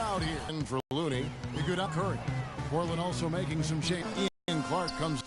crowd here. And for Looney, a good up Curry. Portland also making some shape. Ian Clark comes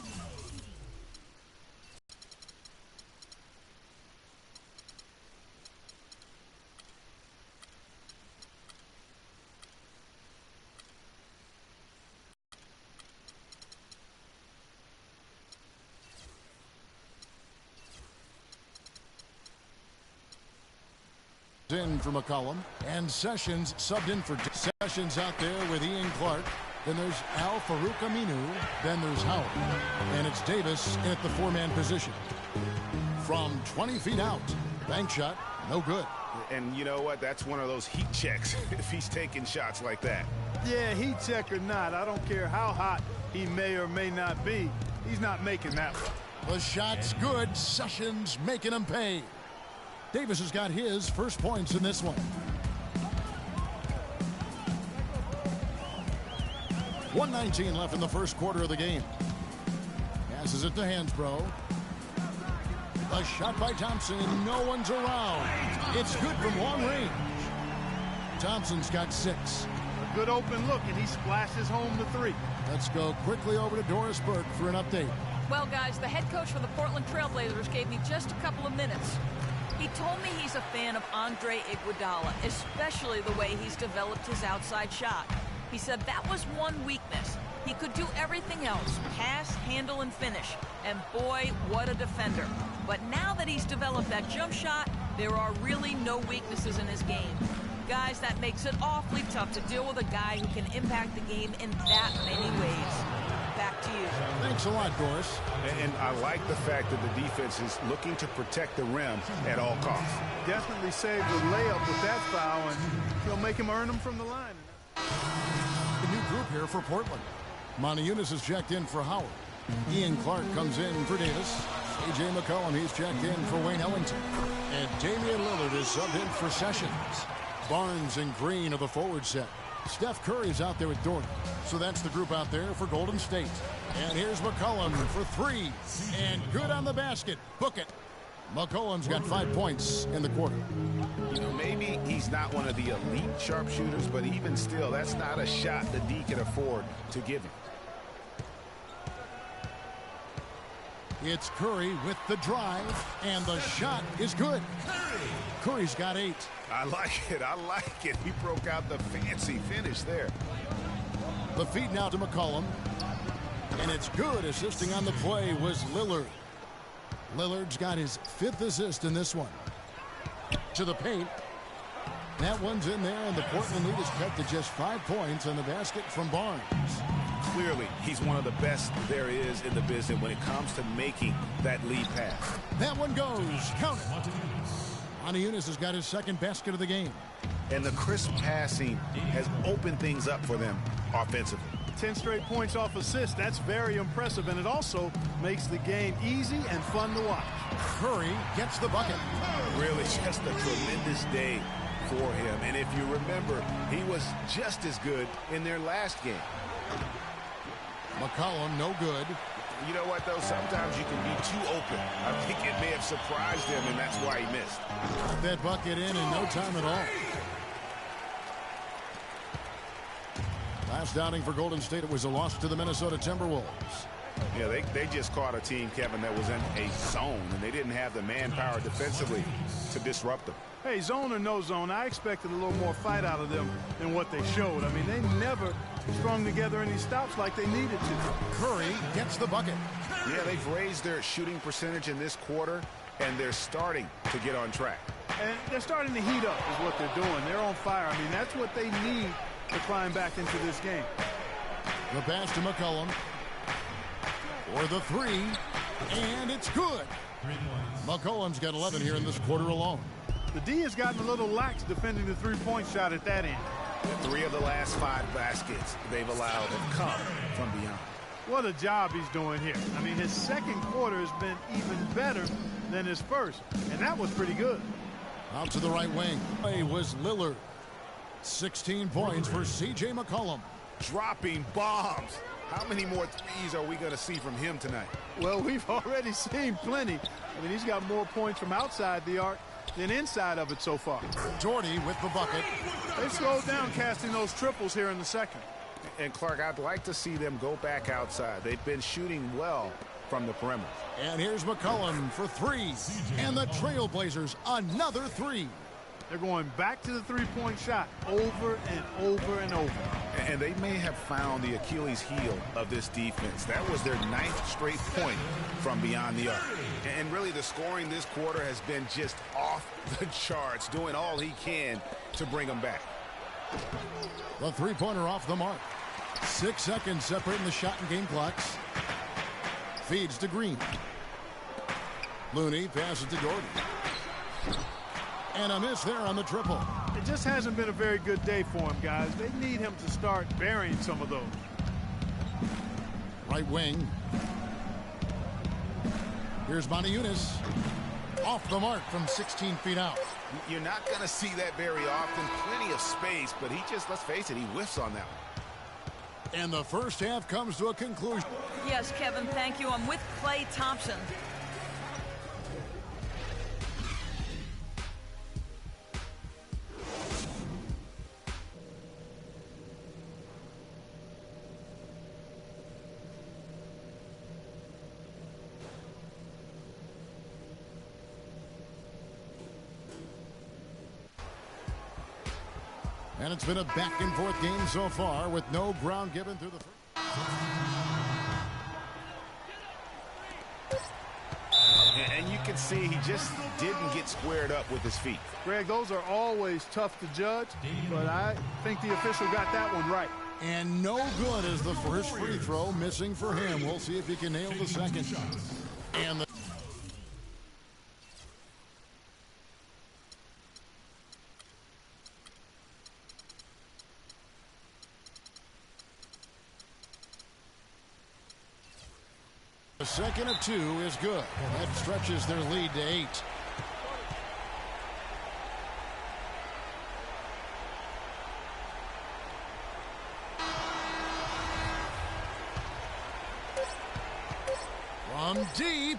in for McCollum, and Sessions subbed in for Sessions out there with Ian Clark. Then there's Al Farouk Aminu. Then there's Howard. And it's Davis at the four-man position. From 20 feet out, bank shot, no good. And you know what? That's one of those heat checks if he's taking shots like that. Yeah, heat check or not, I don't care how hot he may or may not be. He's not making that one. The shot's good. Sessions making him pay. Davis has got his first points in this one. 1:19 left in the first quarter of the game. Passes it to Hansbrough. A shot by Thompson, and no one's around. It's good from long range. Thompson's got 6. A good open look, and he splashes home the 3. Let's go quickly over to Doris Burke for an update. Well, guys, the head coach for the Portland Trailblazers gave me just a couple of minutes. He told me he's a fan of Andre Iguodala, especially the way he's developed his outside shot. He said that was one weakness. He could do everything else, pass, handle, and finish. And boy, what a defender. But now that he's developed that jump shot, there are really no weaknesses in his game. Guys, that makes it awfully tough to deal with a guy who can impact the game in that many ways. Back to you. Thanks a lot, Doris. And I like the fact that the defense is looking to protect the rim at all costs. Definitely saved the layup with that foul, and he'll make him earn them from the line. A new group here for Portland. Monteunas is checked in for Howard. Ian Clark comes in for Davis. A.J. McCollum, he's checked in for Wayne Ellington. And Damian Lillard is subbed in for Sessions. Barnes and Green are the forward set. Steph Curry's out there with Dort. So that's the group out there for Golden State. And here's McCollum for 3. And good on the basket. Book it. McCollum's got 5 points in the quarter. You know, maybe he's not one of the elite sharpshooters, but even still, that's not a shot the D can afford to give him. It's Curry with the drive, and the shot is good. Curry's got 8. I like it. I like it. He broke out the fancy finish there. The feed now to McCollum. And it's good. Assisting on the play was Lillard. Lillard's got his 5th assist in this one. To the paint. That one's in there, and the Portland lead is cut to just 5 points on the basket from Barnes. Clearly, he's one of the best there is in the business when it comes to making that lead pass. That one goes. Count it. Monteunas has got his 2nd basket of the game. And the crisp passing has opened things up for them offensively. 10 straight points off assists. That's very impressive, and it also makes the game easy and fun to watch. Curry gets the bucket. Really just a tremendous day for him. And if you remember, he was just as good in their last game. McCollum, no good. You know what, though? Sometimes you can be too open. I think it may have surprised him, and that's why he missed. Put that bucket in no time at all. Last outing for Golden State, it was a loss to the Minnesota Timberwolves. Yeah, they just caught a team, Kevin, that was in a zone, and they didn't have the manpower defensively to disrupt them. Hey, zone or no zone, I expected a little more fight out of them than what they showed. I mean, they never strung together any stops like they needed to. Curry gets the bucket. Yeah, they've raised their shooting percentage in this quarter, and they're starting to get on track. And they're starting to heat up is what they're doing. They're on fire. I mean, that's what they need to climb back into this game. The pass to McCollum. For the 3. And it's good. McCollum's got 11 here in this quarter alone. The D has gotten a little lax defending the three-point shot at that end. 3 of the last 5 baskets they've allowed have come from beyond. What a job he's doing here. I mean, his second quarter has been even better than his first, and that was pretty good. Out to the right wing. Play was Lillard. 16 points for C.J. McCollum. Dropping bombs. How many more threes are we going to see from him tonight? Well, we've already seen plenty. I mean, he's got more points from outside the arc than inside of it so far. Jordy with the bucket. They slowed down casting those triples here in the second. And Clark, I'd like to see them go back outside. They've been shooting well from the perimeter. And here's McCollum for three. And the Trailblazers another three. They're going back to the three-point shot over and over and over. And they may have found the Achilles heel of this defense. That was their 9th straight point from beyond the arc. And really the scoring this quarter has been just off the charts, doing all he can to bring them back. The three-pointer off the mark. 6 seconds separating the shot and game clocks. Feeds to Green. Looney passes to Jordan. And a miss there on the triple. It just hasn't been a very good day for him, guys. They need him to start burying some of those. Right wing. Here's Yunus. Off the mark from 16 feet out. You're not going to see that very often. Plenty of space, but he just, let's face it, he whiffs on that one. And the first half comes to a conclusion. Yes, Kevin, thank you. I'm with Klay Thompson. And it's been a back-and-forth game so far with no ground given through the first. And you can see he just didn't get squared up with his feet. Greg, those are always tough to judge, but I think the official got that one right. And no good is the first free throw missing for him. We'll see if he can nail the second. And the second of 2 is good. That stretches their lead to 8. From deep.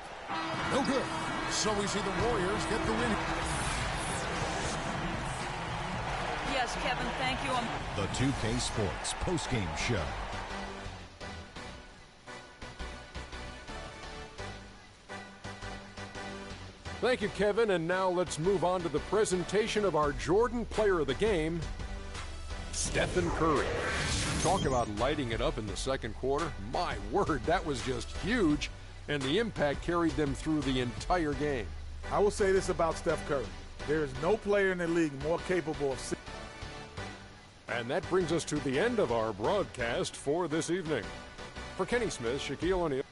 No good. So we see the Warriors get the win. Yes, Kevin, thank you. The 2K Sports postgame show. Thank you, Kevin, and now let's move on to the presentation of our Jordan Player of the Game, Stephen Curry. Talk about lighting it up in the second quarter. My word, that was just huge, and the impact carried them through the entire game. I will say this about Steph Curry. There is no player in the league more capable of... And that brings us to the end of our broadcast for this evening. For Kenny Smith, Shaquille O'Neal.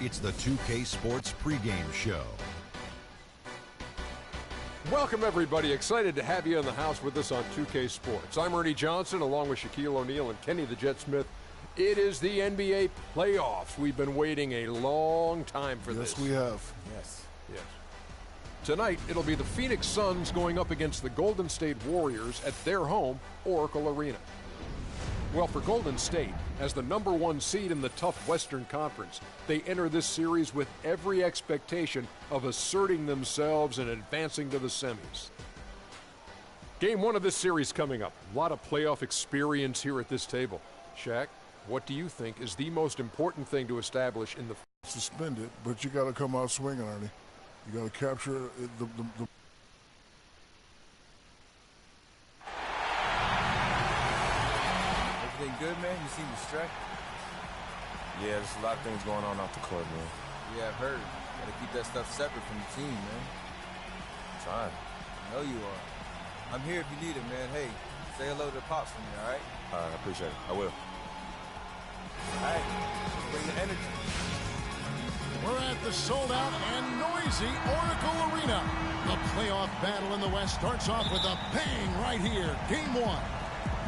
It's the 2K Sports pregame show. Welcome, everybody. Excited to have you in the house with us on 2K Sports. I'm Ernie Johnson, along with Shaquille O'Neal and Kenny the Jet Smith. It is the NBA playoffs. We've been waiting a long time for this. Yes, we have. Yes. Tonight, it'll be the Phoenix Suns going up against the Golden State Warriors at their home, Oracle Arena. Well, for Golden State, as the #1 seed in the tough Western Conference, they enter this series with every expectation of asserting themselves and advancing to the semis. Game 1 of this series coming up. A lot of playoff experience here at this table. Shaq, what do you think is the most important thing to establish in the... Suspend it, but you got to come out swinging, Ernie. You got to capture the Everything good, man? You seem distracted. Yeah, there's a lot of things going on off the court, man. Yeah, I've heard. Gotta keep that stuff separate from the team, man. Trying. I know you are. I'm here if you need it, man. Hey, say hello to the Pops for me, all right? All right, I appreciate it. I will. All right, bring the energy. We're at the sold-out and noisy Oracle Arena. The playoff battle in the West starts off with a bang right here. Game 1.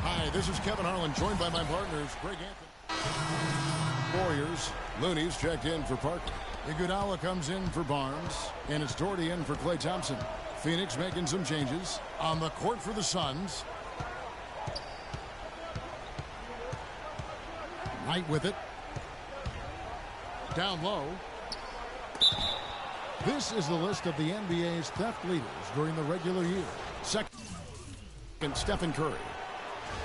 Hi, this is Kevin Harlan, joined by my partners, Greg Anthony. Warriors, Looney's checked in for Parker. Iguodala comes in for Barnes, and it's Doherty in for Klay Thompson. Phoenix making some changes on the court for the Suns. Knight with it. Down low. This is the list of the NBA's theft leaders during the regular year. Second, Stephen Curry.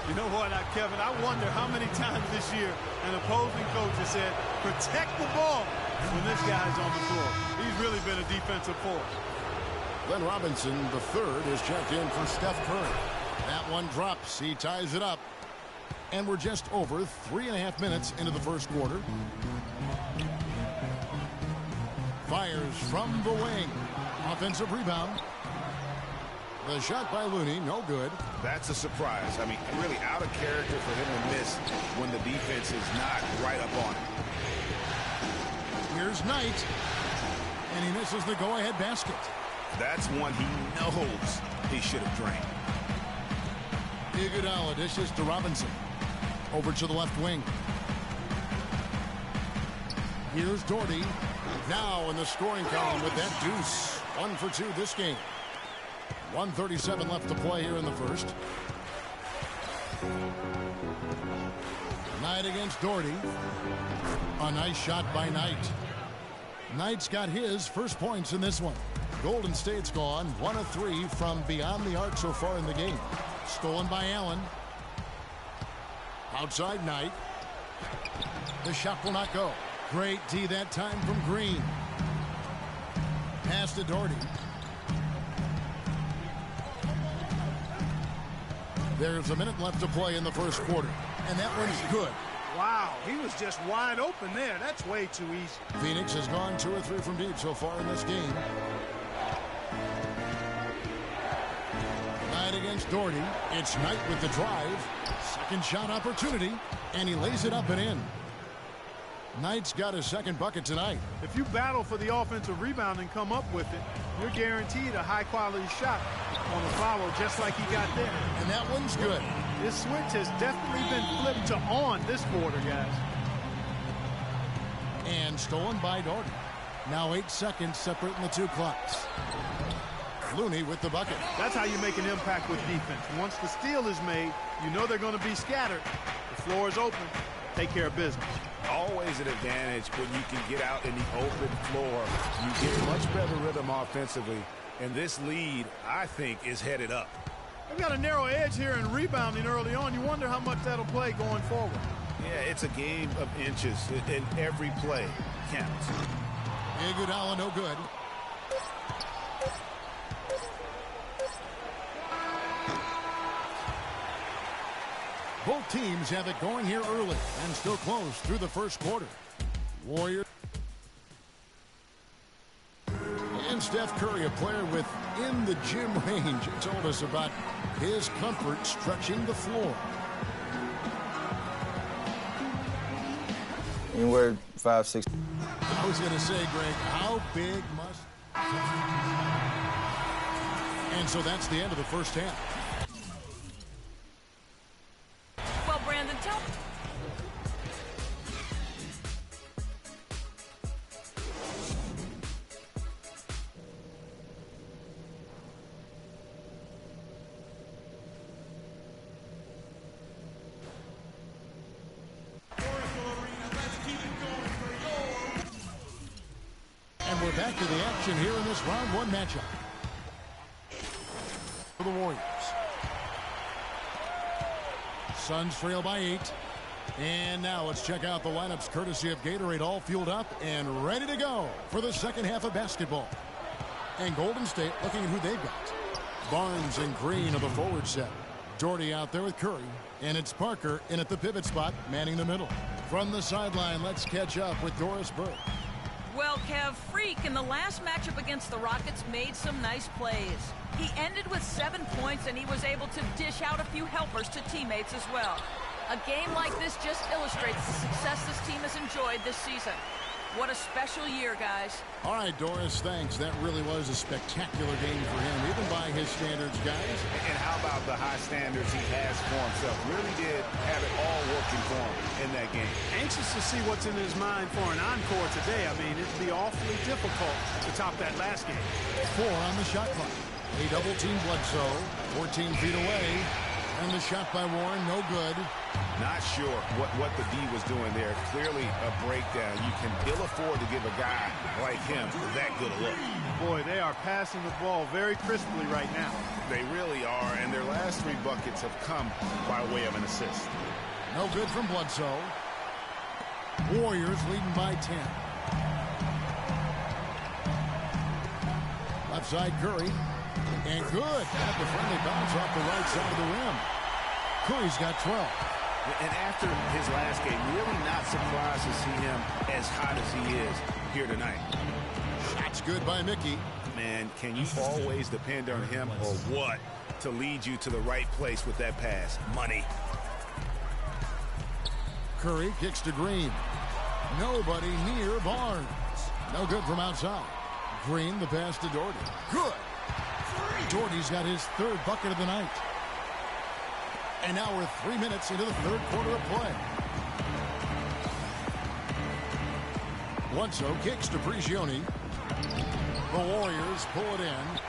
You know what, Kevin, I wonder how many times this year an opposing coach has said, protect the ball when this guy's on the floor. He's really been a defensive force. Glenn Robinson, the third, is checked in for Steph Curry. That one drops. He ties it up. And we're just over 3.5 minutes into the first quarter. Fires from the wing. Offensive rebound. The shot by Looney, no good. That's a surprise. I mean, really out of character for him to miss when the defense is not right up on him. Here's Knight. And he misses the go-ahead basket. That's one he knows he should have drained. Iguodala dishes to Robinson. Over to the left wing. Here's Doherty. Now in the scoring column with that deuce. 1 for 2 this game. 1:37 left to play here in the first. Knight against Doherty. A nice shot by Knight. Knight's got his first points in this one. Golden State's gone 1 of 3 from beyond the arc so far in the game. Stolen by Allen. Outside Knight. The shot will not go. Great D that time from Green. Pass to Doherty. There's a minute left to play in the first quarter. And that one's good. Wow, he was just wide open there. That's way too easy. Phoenix has gone 2 or 3 from deep so far in this game. Knight against Doherty. It's Knight with the drive. Second shot opportunity. And he lays it up and in. Knight's got his second bucket tonight. If you battle for the offensive rebound and come up with it, you're guaranteed a high-quality shot on the follow, just like he got there. And that one's good. This switch has definitely been flipped to on this quarter, guys. And stolen by Doherty. Now 8 seconds separating the two clocks. Looney with the bucket. That's how you make an impact with defense. Once the steal is made, you know they're going to be scattered. The floor is open. Take care of business. Always an advantage when you can get out in the open floor. You get much better rhythm offensively. And this lead, I think, is headed up. They've got a narrow edge here in rebounding early on. You wonder how much that'll play going forward. Yeah, it's a game of inches, and every play counts. Iguodala no good. Both teams have it going here early and still close through the first quarter. Warriors. And Steph Curry, a player within the gym range, told us about his comfort stretching the floor. Anywhere 5, 6. The was going to say, Greg, how big must... And so that's the end of the first half. Well, Brandon, tell me. And we're back to the action here in this round one matchup. For the Warriors. Suns trail by 8. And now let's check out the lineups courtesy of Gatorade, all fueled up and ready to go for the second half of basketball. And Golden State looking at who they've got. Barnes and Green of the forward set. Doherty out there with Curry. And it's Parker in at the pivot spot, manning the middle. From the sideline, let's catch up with Doris Burke. Well, Kev, Freak in the last matchup against the Rockets made some nice plays. He ended with 7 points, and he was able to dish out a few helpers to teammates as well. A game like this just illustrates the success this team has enjoyed this season. What a special year, guys. All right, Doris, thanks. That really was a spectacular game for him, even by his standards, guys. And how about the high standards he has for himself? Really did have it all working for him in that game. Anxious to see what's in his mind for an encore today. I mean, it'd be awfully difficult to top that last game. 4 on the shot clock. A double-team Bledsoe, 14 feet away. And the shot by Warren, no good. Not sure what the D was doing there. Clearly a breakdown. You can ill afford to give a guy like him that good a look. Boy, they are passing the ball very crisply right now. They really are, and their last 3 buckets have come by way of an assist. No good from Bledsoe. Warriors leading by 10. Left side Curry. And good. Got the friendly bounce off the right side of the rim. Curry's got 12. And after his last game, really not surprised to see him as hot as he is here tonight. Shot's good by Mickey. Man, can you always depend on him or what to lead you to the right place with that pass? Money. Curry kicks to Green. Nobody near Barnes. No good from outside. Green, the pass to Doherty. Good. Doherty's got his 3rd bucket of the night. And now we're 3 minutes into the 3rd quarter of play. Bledsoe kicks to Prigioni. The Warriors pull it in.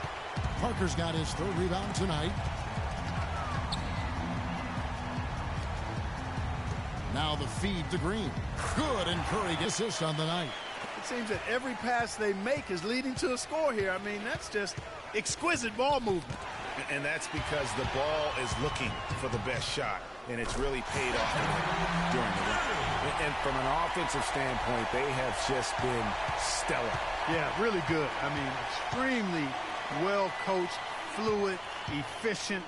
Parker's got his 3rd rebound tonight. Now the feed to Green. Good, and Curry gets assist on the night. It seems that every pass they make is leading to a score here. I mean, that's just exquisite ball movement. And that's because the ball is looking for the best shot, and it's really paid off during the run. And from an offensive standpoint, they have just been stellar. Yeah, really good. I mean, extremely well-coached, fluid, efficient.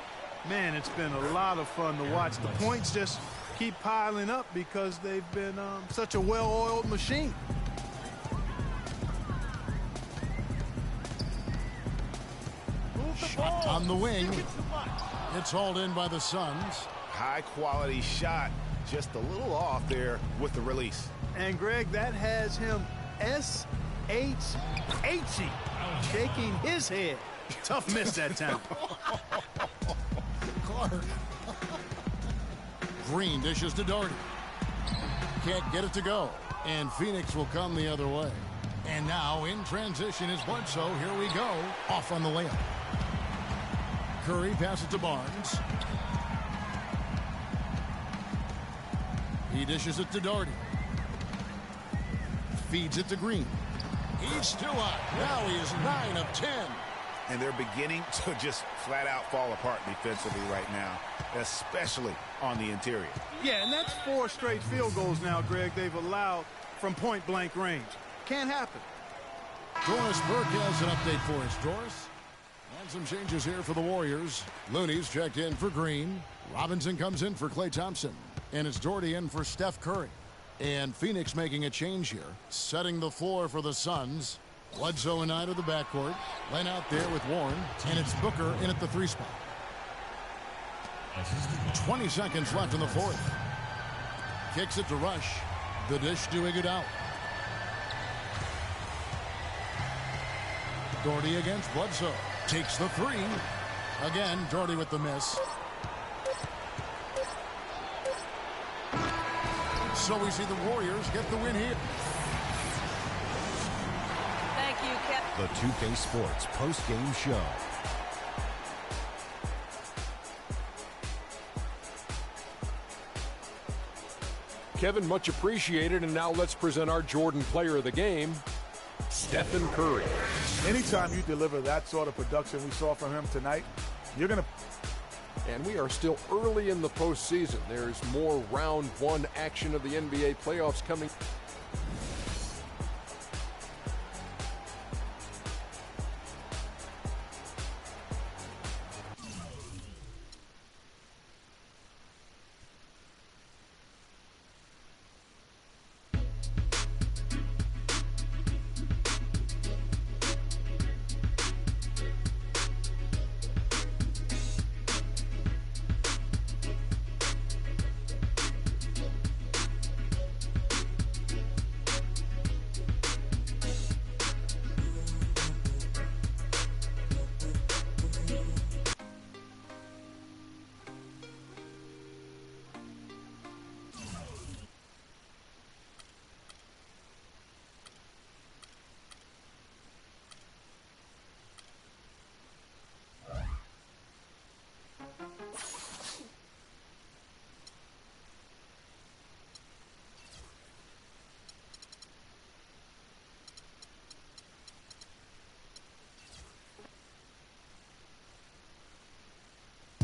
Man, it's been a lot of fun to watch. The points just keep piling up because they've been such a well-oiled machine. Shot on the wing. It's hauled in by the Suns. High quality shot, just a little off there with the release. And Greg, that has him S-H-H-E, shaking his head. Tough miss that time. Clark. Green dishes to Doherty. Can't get it to go. And Phoenix will come the other way. And now in transition is Bledsoe. Here we go. Off on the layup. Curry passes to Barnes. He dishes it to Doherty. Feeds it to Green. He's still up. Now he is 9 of 10. And they're beginning to just flat out fall apart defensively right now, especially on the interior. Yeah, and that's 4 straight field goals now, Greg, they've allowed from point-blank range. Can't happen. Doris Burke has an update for us. Doris? And some changes here for the Warriors. Looney's checked in for Green. Robinson comes in for Klay Thompson. And it's Doherty in for Steph Curry. And Phoenix making a change here. Setting the floor for the Suns. Bledsoe and Knight of the backcourt. Len out there with Warren. And it's Booker in at the 3 spot. 20 seconds left in the 4th. Kicks it to Rush. The dish to Iguodala. Doherty against Bledsoe. Takes the three. Again, Doherty with the miss. So we see the Warriors get the win here. Thank you, Kevin. The 2K Sports post-game show. Kevin, much appreciated. And now let's present our Jordan player of the game, Stephen Curry. Anytime you deliver that sort of production we saw from him tonight, you're going to... And we are still early in the postseason. There's more round one action of the NBA playoffs coming.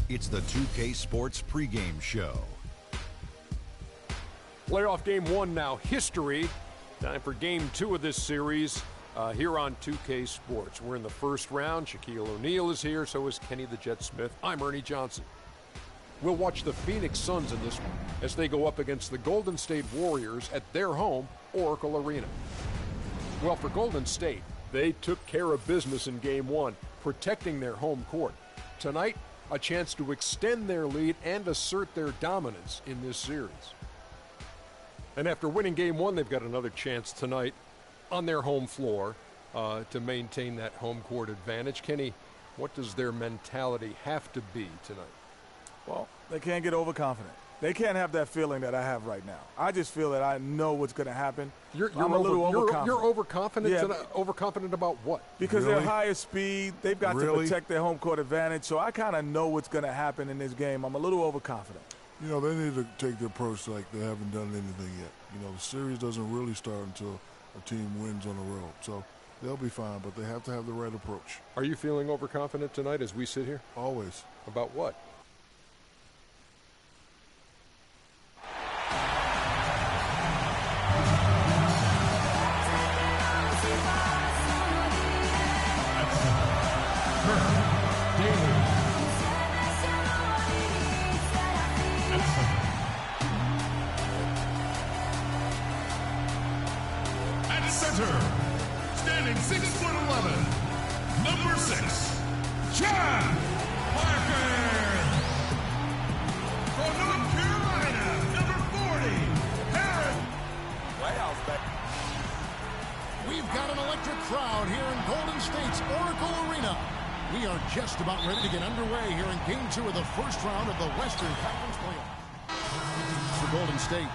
It's the 2K Sports pregame show. Playoff game one now history. Time for game two of this series here on 2K Sports. We're in the first round. Shaquille O'Neal is here. So is Kenny the Jet Smith. I'm Ernie Johnson. We'll watch the Phoenix Suns in this one as they go up against the Golden State Warriors at their home, Oracle Arena. Well, for Golden State, they took care of business in game one, protecting their home court. Tonight, a chance to extend their lead and assert their dominance in this series. And after winning game one, they've got another chance tonight on their home floor to maintain that home court advantage. Kenny, what does their mentality have to be tonight? Well, they can't get overconfident. They can't have that feeling that I have right now. I just feel that I know what's going to happen. I'm a little overconfident. You're overconfident? Yeah. Overconfident about what? Because they're higher speed. They've got to protect their home court advantage. So I kind of know what's going to happen in this game. I'm a little overconfident. You know, they need to take the approach like they haven't done anything yet. You know, the series doesn't really start until a team wins on the road. So they'll be fine, but they have to have the right approach. Are you feeling overconfident tonight as we sit here? Always. About what? At center, standing 6'11", number 6, Chad Parker. From North Carolina, number 40, Harris. Playoffs back. We've got an electric crowd here in Golden State's Oracle Arena. We are just about ready to get underway here in Game 2 of the first round of the Western Conference playoffs. For Golden State,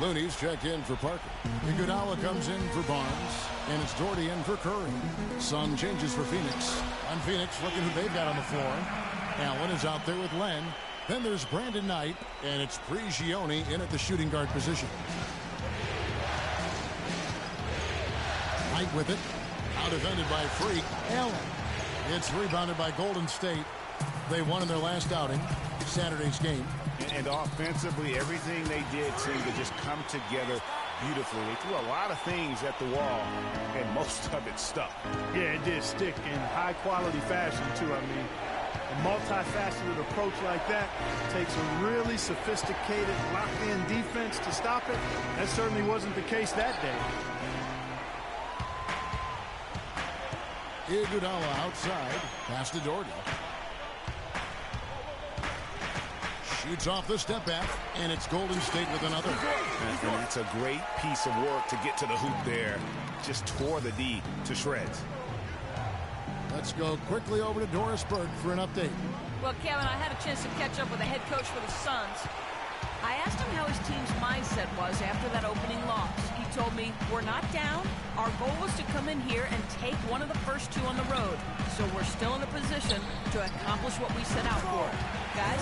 Looney's checked in for Parker. Iguodala comes in for Barnes. And it's Doherty in for Curry. Sun changes for Phoenix. On Phoenix, looking who they've got on the floor. Allen is out there with Len. Then there's Brandon Knight. And it's Prigioni in at the shooting guard position. Knight with it. Out defended by Freak. Allen. It's rebounded by Golden State. They won in their last outing, Saturday's game. And offensively, everything they did seemed to just come together beautifully. They threw a lot of things at the wall, and most of it stuck. Yeah, it did stick in high-quality fashion, too. I mean, a multifaceted approach like that takes a really sophisticated, locked-in defense to stop it. That certainly wasn't the case that day. Iguodala outside. Pass to Doherty. Shoots off the step back, and it's Golden State with another. And that's a great piece of work to get to the hoop there. Just tore the D to shreds. Let's go quickly over to Doris Burke for an update. Well, Kevin, I had a chance to catch up with the head coach for the Suns. I asked him how his team's mindset was after that opening loss. He told me, we're not down. Our goal was to come in here and take one of the first two on the road. So we're still in a position to accomplish what we set out for. Guys?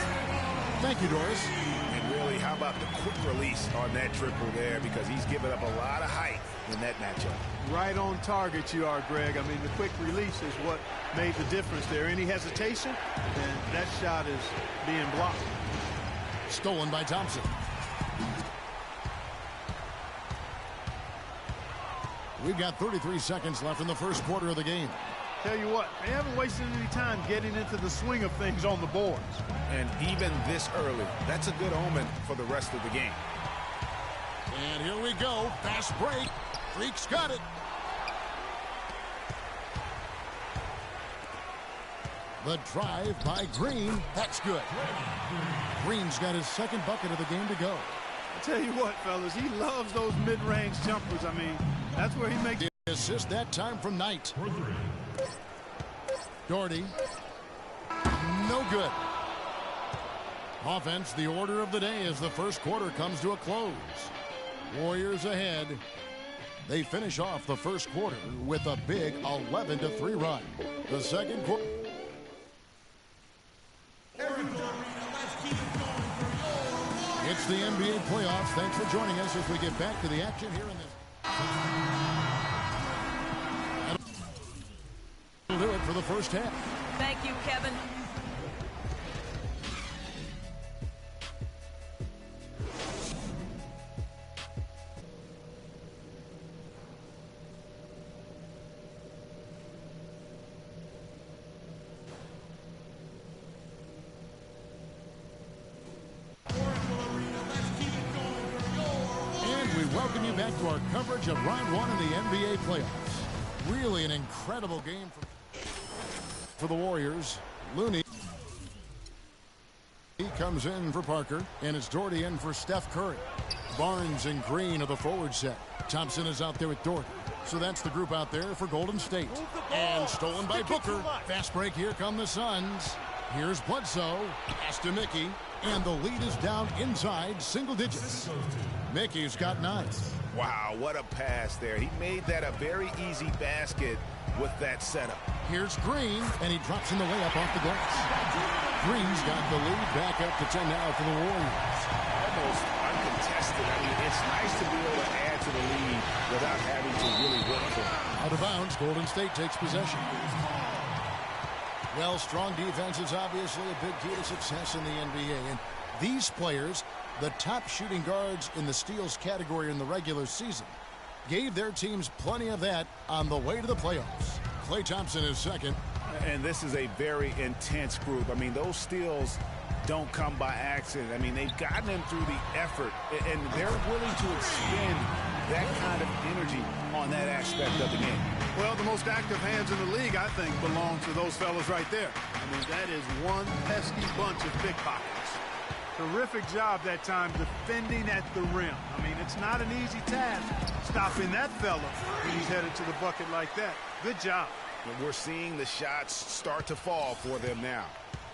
Thank you, Doris. And really, how about the quick release on that triple there? Because he's given up a lot of height in that matchup. Right on target you are, Greg. I mean, the quick release is what made the difference there. Any hesitation, and that shot is being blocked. Stolen by Thompson. We've got 33 seconds left in the first quarter of the game. Tell you what, they haven't wasted any time getting into the swing of things on the boards. And even this early, that's a good omen for the rest of the game. And here we go. Fast break. Freak's got it. The drive by Green. That's good. Green's got his second bucket of the game to go. I tell you what, fellas, he loves those mid-range jumpers. I mean, that's where he makes the assist that time from Knight. Doherty. No good. Offense, the order of the day as the first quarter comes to a close. Warriors ahead. They finish off the first quarter with a big 11-3 run. The second quarter. It's the NBA playoffs. Thanks for joining us as we get back to the action here in this. That'll do it for the first half. Thank you, Kevin. Welcome you back to our coverage of round one in the NBA playoffs. Really an incredible game for the Warriors. Looney. He comes in for Parker, and it's Doherty in for Steph Curry. Barnes and Green are the forward set. Thompson is out there with Doherty. So that's the group out there for Golden State. And stolen by Booker. Fast break, here come the Suns. Here's Bledsoe. Pass to Mickey. And the lead is down inside single digits. Mickey's got 9. Wow, what a pass there. He made that a very easy basket with that setup. Here's Green, and he drops in the layup off the glass. Green's got the lead back up to 10 now for the Warriors. Almost uncontested. I mean, it's nice to be able to add to the lead without having to really work for it. Out of bounds, Golden State takes possession. Well, strong defense is obviously a big key to success in the NBA. And these players, the top shooting guards in the steals category in the regular season, gave their teams plenty of that on the way to the playoffs. Klay Thompson is second. And this is a very intense group. I mean, those steals don't come by accident. I mean, they've gotten them through the effort, and they're willing to expend that kind of energy on that aspect of the game. Well, the most active hands in the league, I think, belong to those fellas right there. I mean, that is one pesky bunch of pickpockets. Terrific job that time defending at the rim. I mean, it's not an easy task stopping that fella when he's headed to the bucket like that. Good job. And we're seeing the shots start to fall for them now.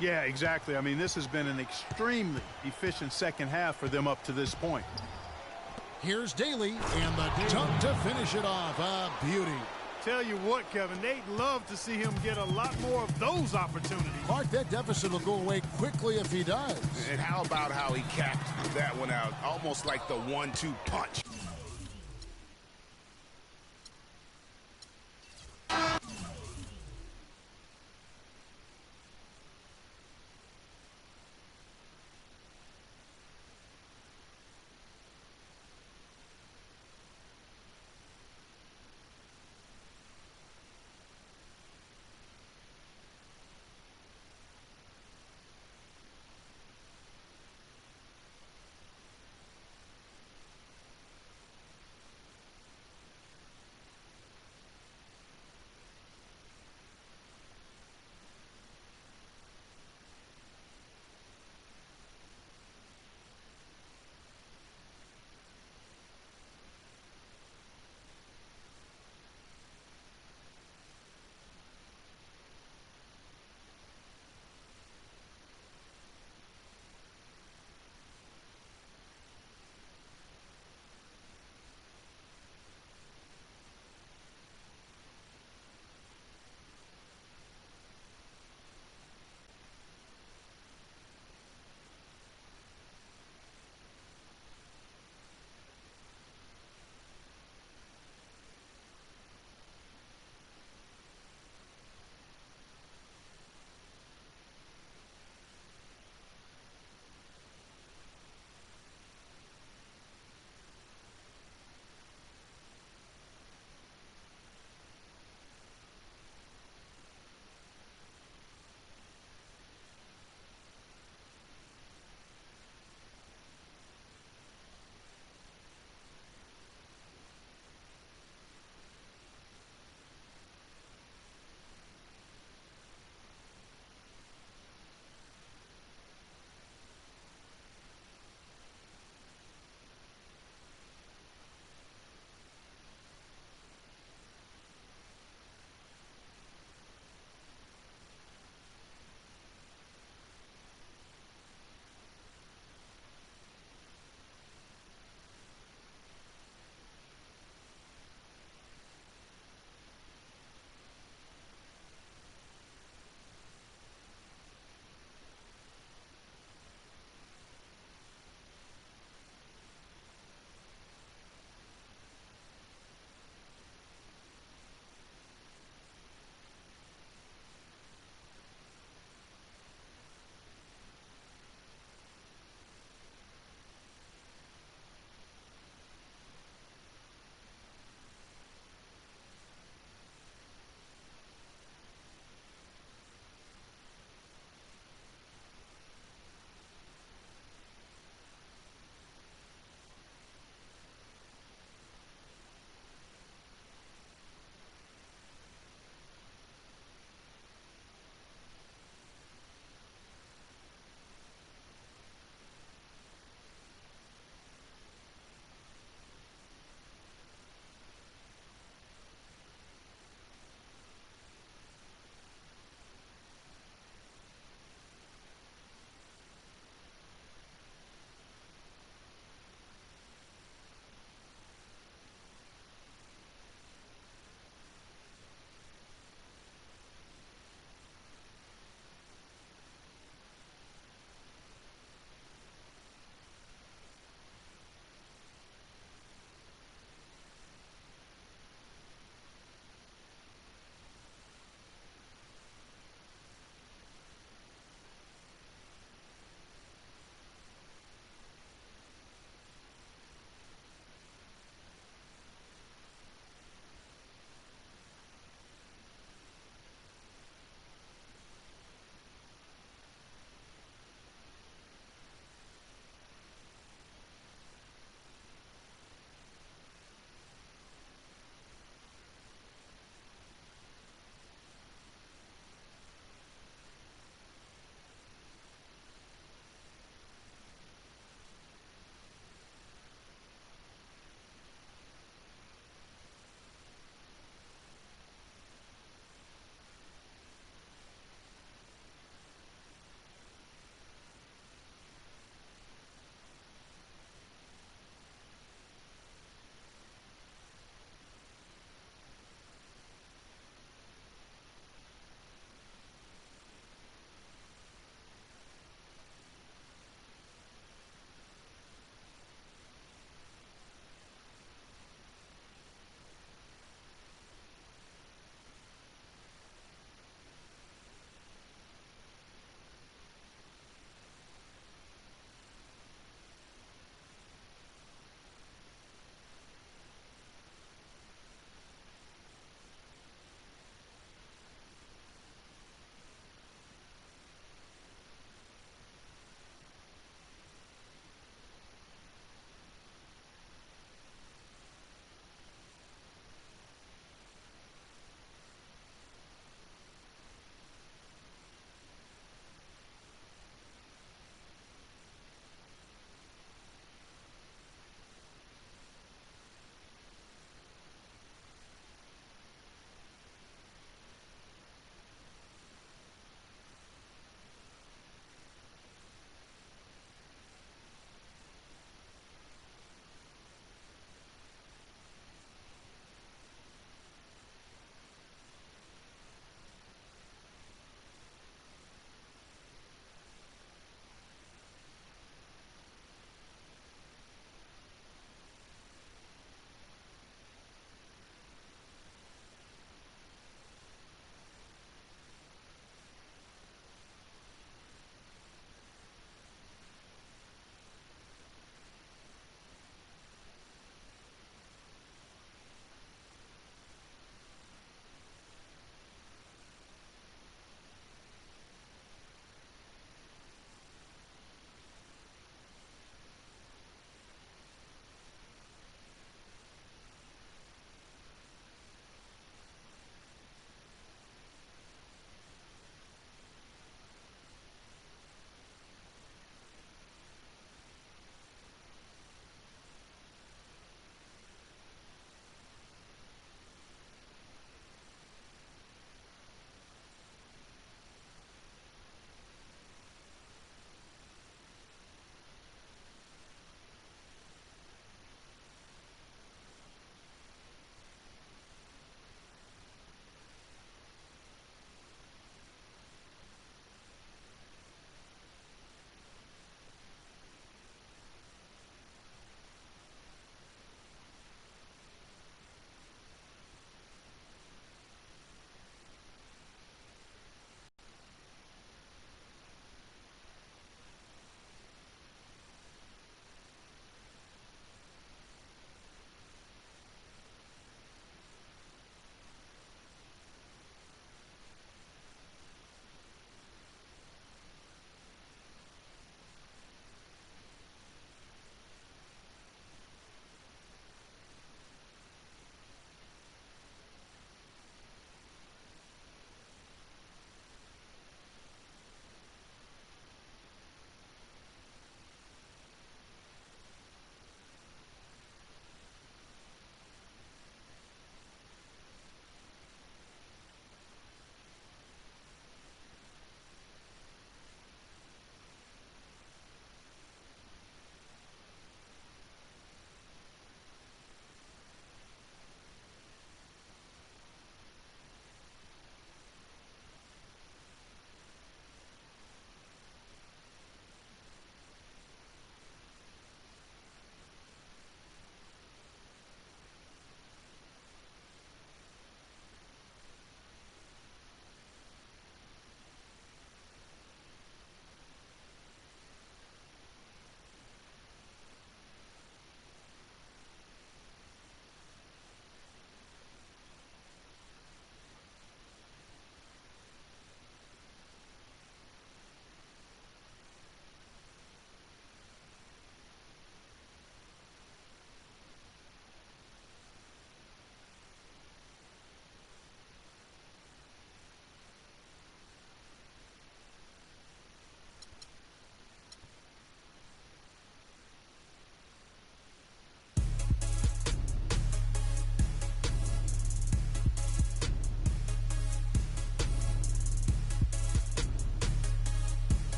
Yeah, exactly. I mean, this has been an extremely efficient second half for them up to this point. Here's Daly, and the dunk to finish it off. A beauty. Tell you what, Kevin, they'd love to see him get a lot more of those opportunities. Mark, that deficit will go away quickly if he does. And how about how he capped that one out, almost like the 1-2 punch.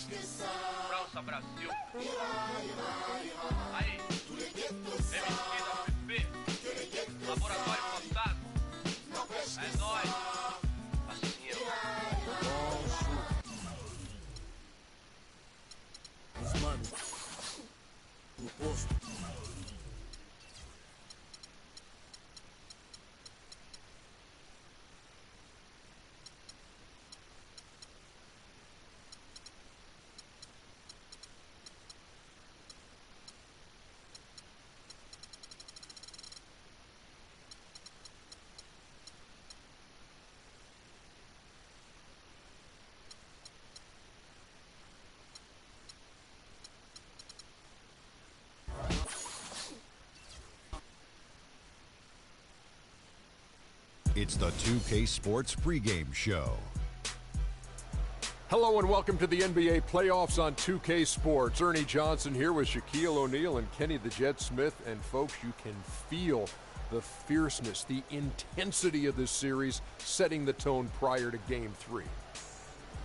França, Brasil. Aí, MSP, Laboratório Postado. É nóis. Assim, Os manos. No posto. It's the 2K Sports pregame show. Hello and welcome to the NBA playoffs on 2K Sports. Ernie Johnson here with Shaquille O'Neal and Kenny the Jet Smith. And folks, you can feel the fierceness, the intensity of this series setting the tone prior to Game 3.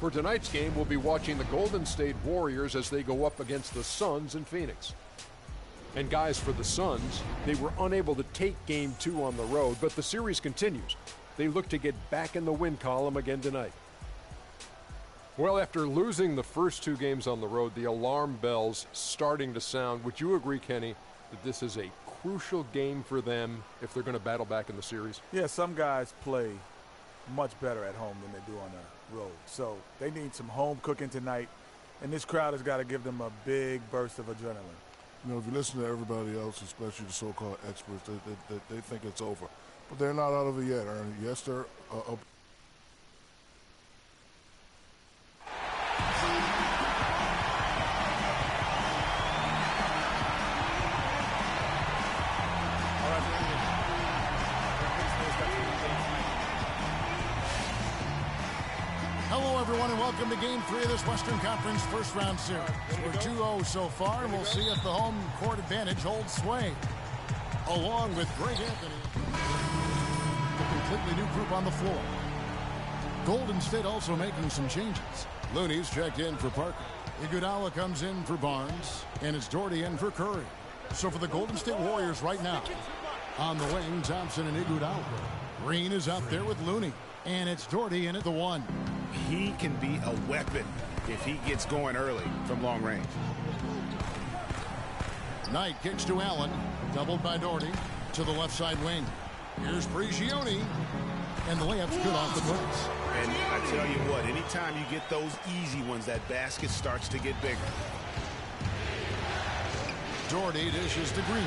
For tonight's game, we'll be watching the Golden State Warriors as they go up against the Suns in Phoenix. And guys, for the Suns, they were unable to take Game 2 on the road, but the series continues. They look to get back in the win column again tonight. Well, after losing the first 2 games on the road, the alarm bells starting to sound. Would you agree, Kenny, that this is a crucial game for them if they're going to battle back in the series? Yeah, some guys play much better at home than they do on the road. So they need some home cooking tonight, and this crowd has got to give them a big burst of adrenaline. You know, if you listen to everybody else, especially the so-called experts, they think it's over. But they're not out of it yet, Ernie. Yes, they're up. Hello, everyone, and welcome to Game 3 of this Western Conference first-round series. We're 2-0 so far, and we'll see if the home court advantage holds sway. Along with Greg Anthony, a completely new group on the floor. Golden State also making some changes. Looney's checked in for Parker. Iguodala comes in for Barnes, and it's Doherty in for Curry. So for the Golden State Warriors right now, on the wing, Thompson and Iguodala. Green is out there with Looney, and it's Doherty in at the 1. He can be a weapon if he gets going early from long range. Knight kicks to Allen, doubled by Doherty to the left side wing. Here's Prigioni, and the layup's good off the glass. And I tell you what, anytime you get those easy ones, that basket starts to get bigger. Doherty dishes to Green.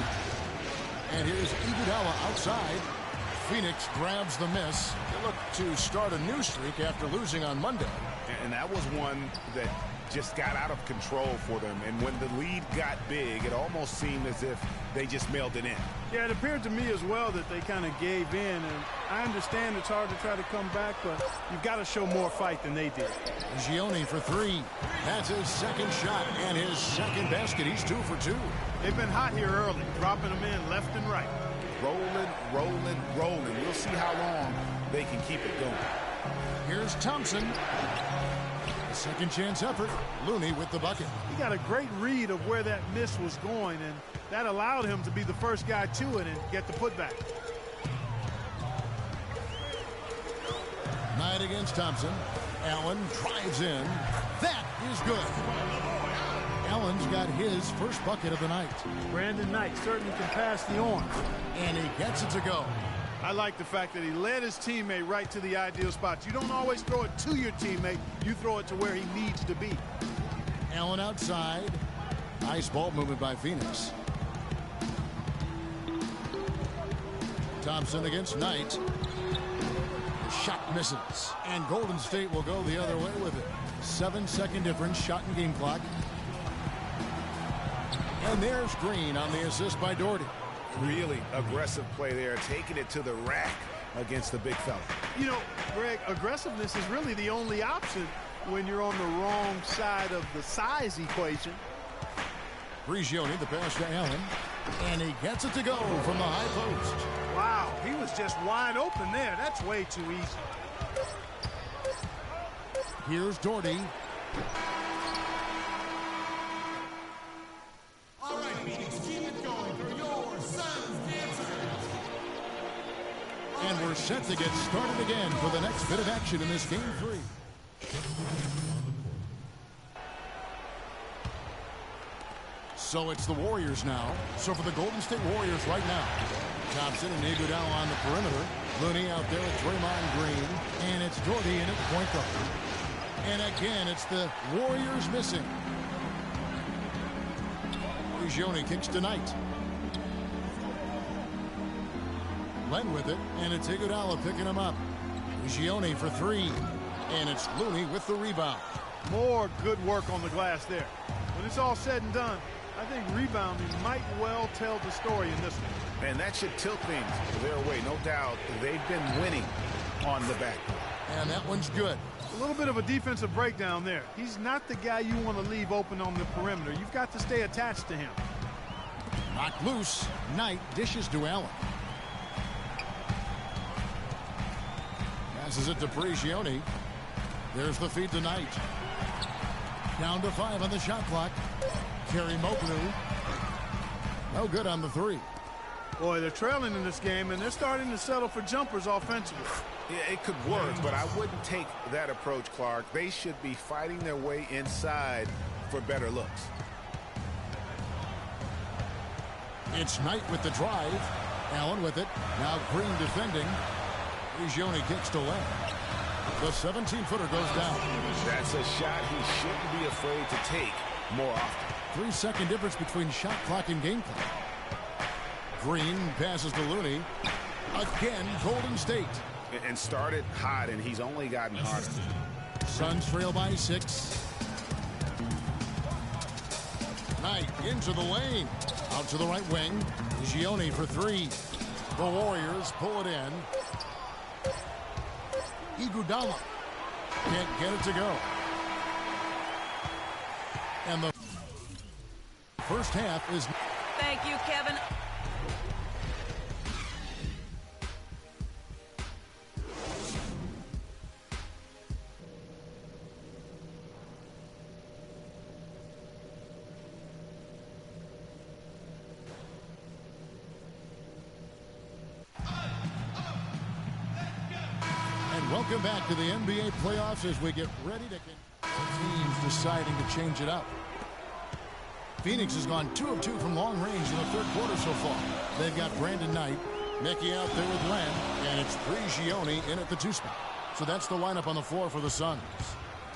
And here's Iguodala outside. Phoenix grabs the miss. They look to start a new streak after losing on Monday. And that was one that just got out of control for them. And when the lead got big, it almost seemed as if they just mailed it in. Yeah, it appeared to me as well that they kind of gave in. And I understand it's hard to try to come back, but you've got to show more fight than they did. Gioni for 3. That's his second shot and his second basket. He's 2 for 2. They've been hot here early, dropping them in left and right. Rolling, rolling, rolling. We'll see how long they can keep it going. Here's Thompson. A second chance effort. Looney with the bucket. He got a great read of where that miss was going, and that allowed him to be the first guy to it and get the putback. Knight against Thompson. Allen drives in. That is good. Allen's got his first bucket of the night. Brandon Knight certainly can pass the orange. And he gets it to go. I like the fact that he led his teammate right to the ideal spot. You don't always throw it to your teammate. You throw it to where he needs to be. Allen outside. Nice ball movement by Phoenix. Thompson against Knight. The shot misses. And Golden State will go the other way with it. 7-second difference, shot and game clock. And there's Green on the assist by Doherty. Really aggressive play there, taking it to the rack against the big fella. You know, Greg, aggressiveness is really the only option when you're on the wrong side of the size equation. Prigioni, the pass to Allen. And he gets it to go from the high post. Wow, he was just wide open there. That's way too easy. Here's Doherty. And we're set to get started again for the next bit of action in this game 3. So it's the Warriors now. So for the Golden State Warriors right now, Thompson and Iguodala on the perimeter. Looney out there with Draymond Green. And it's Doherty in at point guard. And again, it's the Warriors missing. Prigioni kicks to Knight. Len with it, and it's Iguodala picking him up. Prigioni for 3. And it's Looney with the rebound. More good work on the glass there. When it's all said and done, I think rebounding might well tell the story in this one. And that should tilt things their way. No doubt they've been winning on the backboard. And that one's good. A little bit of a defensive breakdown there. He's not the guy you want to leave open on the perimeter. You've got to stay attached to him. Knocked loose. Knight dishes to Allen. Passes it to Prigioni. There's the feed to Knight. Down to 5 on the shot clock. Kerry Moklu. No good on the 3. Boy, they're trailing in this game, and they're starting to settle for jumpers offensively. Yeah, it could work, but I wouldn't take that approach, Clark. They should be fighting their way inside for better looks. It's Knight with the drive. Allen with it. Now Green defending. Prigioni kicks to Len. The 17-footer goes down. That's a shot he shouldn't be afraid to take more often. 3-second difference between shot clock and game clock. Green passes to Looney. Again, Golden State. And started hot, and he's only gotten harder. Suns trail by 6. Knight into the lane. Out to the right wing. Gioni for 3. The Warriors pull it in. Iguodala can't get it to go. And the first half is... Thank you, Kevin. Welcome back to the NBA playoffs as we get ready to teams deciding to change it up. Phoenix has gone 2 of 2 from long range in the third quarter so far. They've got Brandon Knight, Mickey out there with Len, and it's Prigioni in at the 2 spot. So that's the lineup on the floor for the Suns.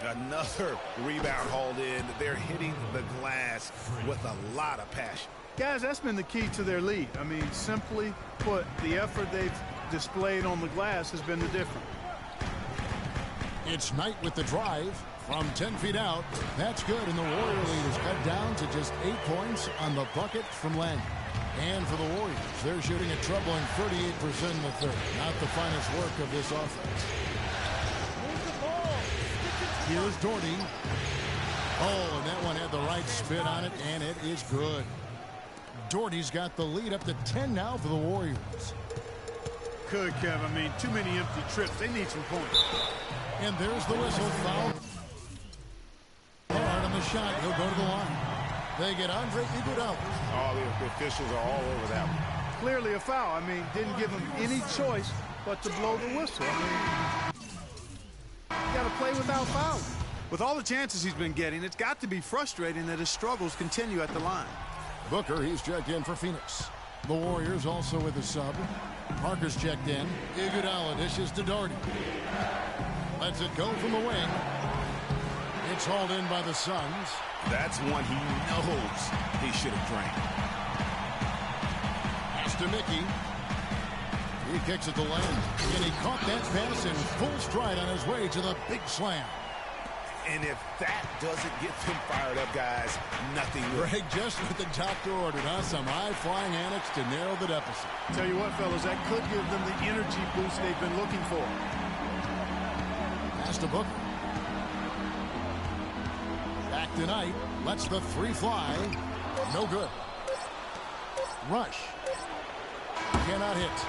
Another rebound hauled in. They're hitting the glass with a lot of passion. Guys, that's been the key to their lead. I mean, simply put, the effort they've displayed on the glass has been the difference. It's Knight with the drive from 10 feet out. That's good, and the Warrior lead is cut down to just 8 points on the bucket from Len. And for the Warriors, they're shooting a troubling 38% in the third. Not the finest work of this offense. Here's Doherty. Oh, and that one had the right spin on it, and it is good. Doherty's got the lead up to 10 now for the Warriors. Good, Kev. I mean, too many empty trips. They need some points. And there's the whistle. Foul. Hard on the shot. He'll go to the line. They get Andre Iguodala. Oh, the officials are all over that one. Clearly a foul. I mean, didn't give him any choice but to blow the whistle. I mean, you got to play without fouling. With all the chances he's been getting, it's got to be frustrating that his struggles continue at the line. Booker, he's checked in for Phoenix. The Warriors also with a sub. Parker's checked in. Iguodala dishes to Doherty. Lets it go from the wing. It's hauled in by the Suns. That's one he knows he should have drained. Pass to Mickey. He kicks it to Len. And he caught that pass in full stride on his way to the big slam. And if that doesn't get them fired up, guys, nothing will. Greg, just what the doctor ordered, huh? Some high-flying antics to narrow the deficit. Tell you what, fellas, that could give them the energy boost they've been looking for. Pass to Booker. Back to Knight. Lets the 3 fly. No good. Rush. Cannot hit.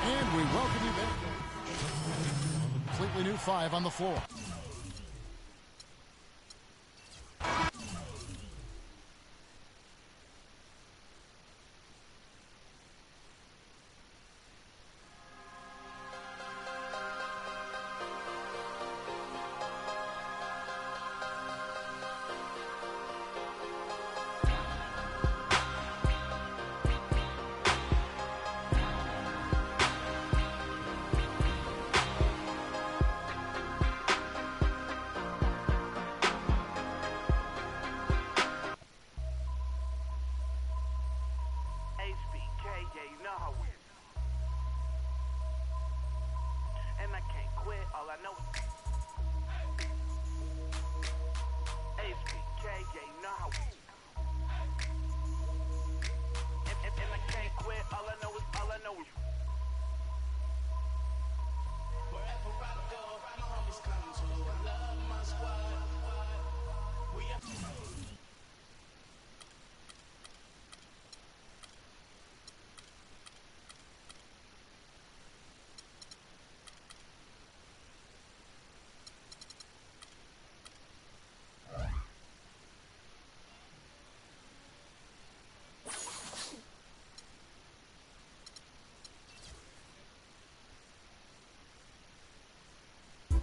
And we welcome you back. Completely new 5 on the floor.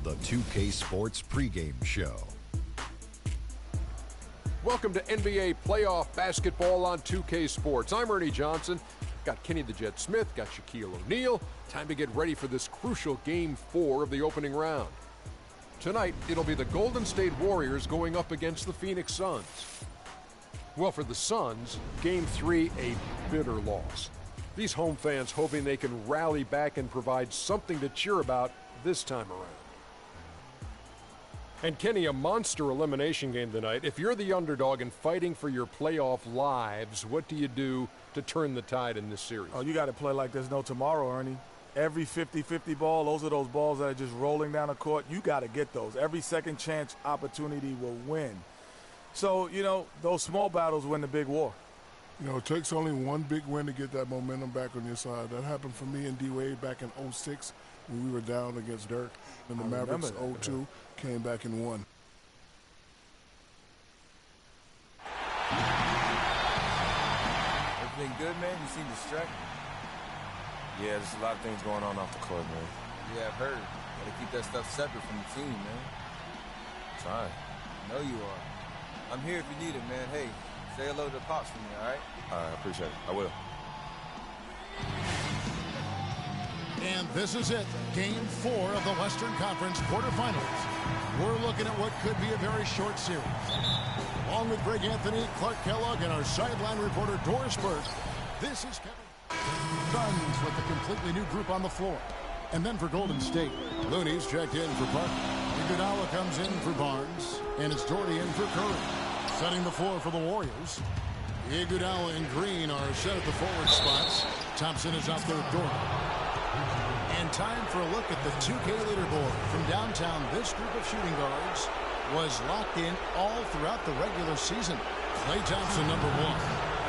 the 2K Sports pregame show. Welcome to NBA playoff basketball on 2K Sports. I'm Ernie Johnson. Got Kenny the Jet Smith, got Shaquille O'Neal. Time to get ready for this crucial Game 4 of the opening round. Tonight, it'll be the Golden State Warriors going up against the Phoenix Suns. Well, for the Suns, Game 3, a bitter loss. These home fans hoping they can rally back and provide something to cheer about this time around. And Kenny, a monster elimination game tonight. If you're the underdog and fighting for your playoff lives, what do you do to turn the tide in this series? Oh, you got to play like there's no tomorrow, Ernie. Every 50-50 ball, those are those balls that are just rolling down the court. You got to get those. Every second chance opportunity will win. So, you know, those small battles win the big war. You know, it takes only one big win to get that momentum back on your side. That happened for me and D-Wade back in 06 when we were down against Dirk. And the Mavericks 0-2 came back and won. Everything good, man? You seem distracted. Yeah, there's a lot of things going on off the court, man. Yeah, I've heard. Gotta keep that stuff separate from the team, man. Trying. I know you are. I'm here if you need it, man. Hey, say hello to Pops for me, all right? All right, I appreciate it. I will. And this is it, Game 4 of the Western Conference quarterfinals. We're looking at what could be a very short series. Along with Greg Anthony, Clark Kellogg, and our sideline reporter Doris Burke, this is Kevin Suns with a completely new group on the floor. And then for Golden State, Looney's checked in for Parker. Iguodala comes in for Barnes, and it's Doherty in for Curry. Setting the floor for the Warriors. Iguodala and Green are set at the forward spots. Thompson is out there with Doherty. And time for a look at the 2K leaderboard. From downtown, this group of shooting guards was locked in all throughout the regular season. Klay Thompson, number 1.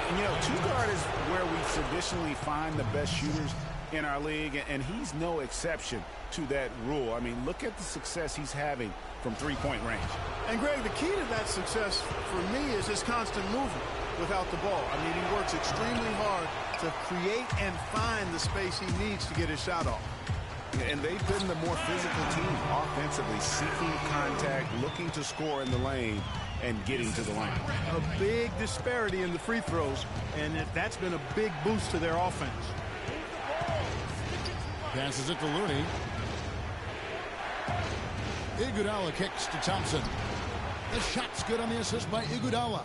And, you know, two guard is where we traditionally find the best shooters in our league, and he's no exception to that rule. I mean, look at the success he's having from three-point range. And, Greg, the key to that success for me is his constant movement without the ball. I mean, he works extremely hard to create and find the space he needs to get his shot off. And they've been the more physical team offensively, seeking contact, looking to score in the lane, and getting to the line. A big disparity in the free throws, and that's been a big boost to their offense. Passes it to Looney. Iguodala kicks to Thompson. The shot's good on the assist by Iguodala.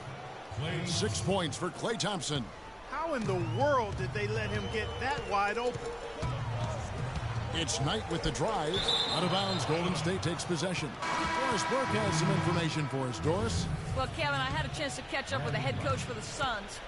6 points for Klay Thompson. How in the world did they let him get that wide open? It's Knight with the drive. Out of bounds, Golden State takes possession. Doris Burke has some information for us. Doris? Well, Kevin, I had a chance to catch up with the head coach for the Suns.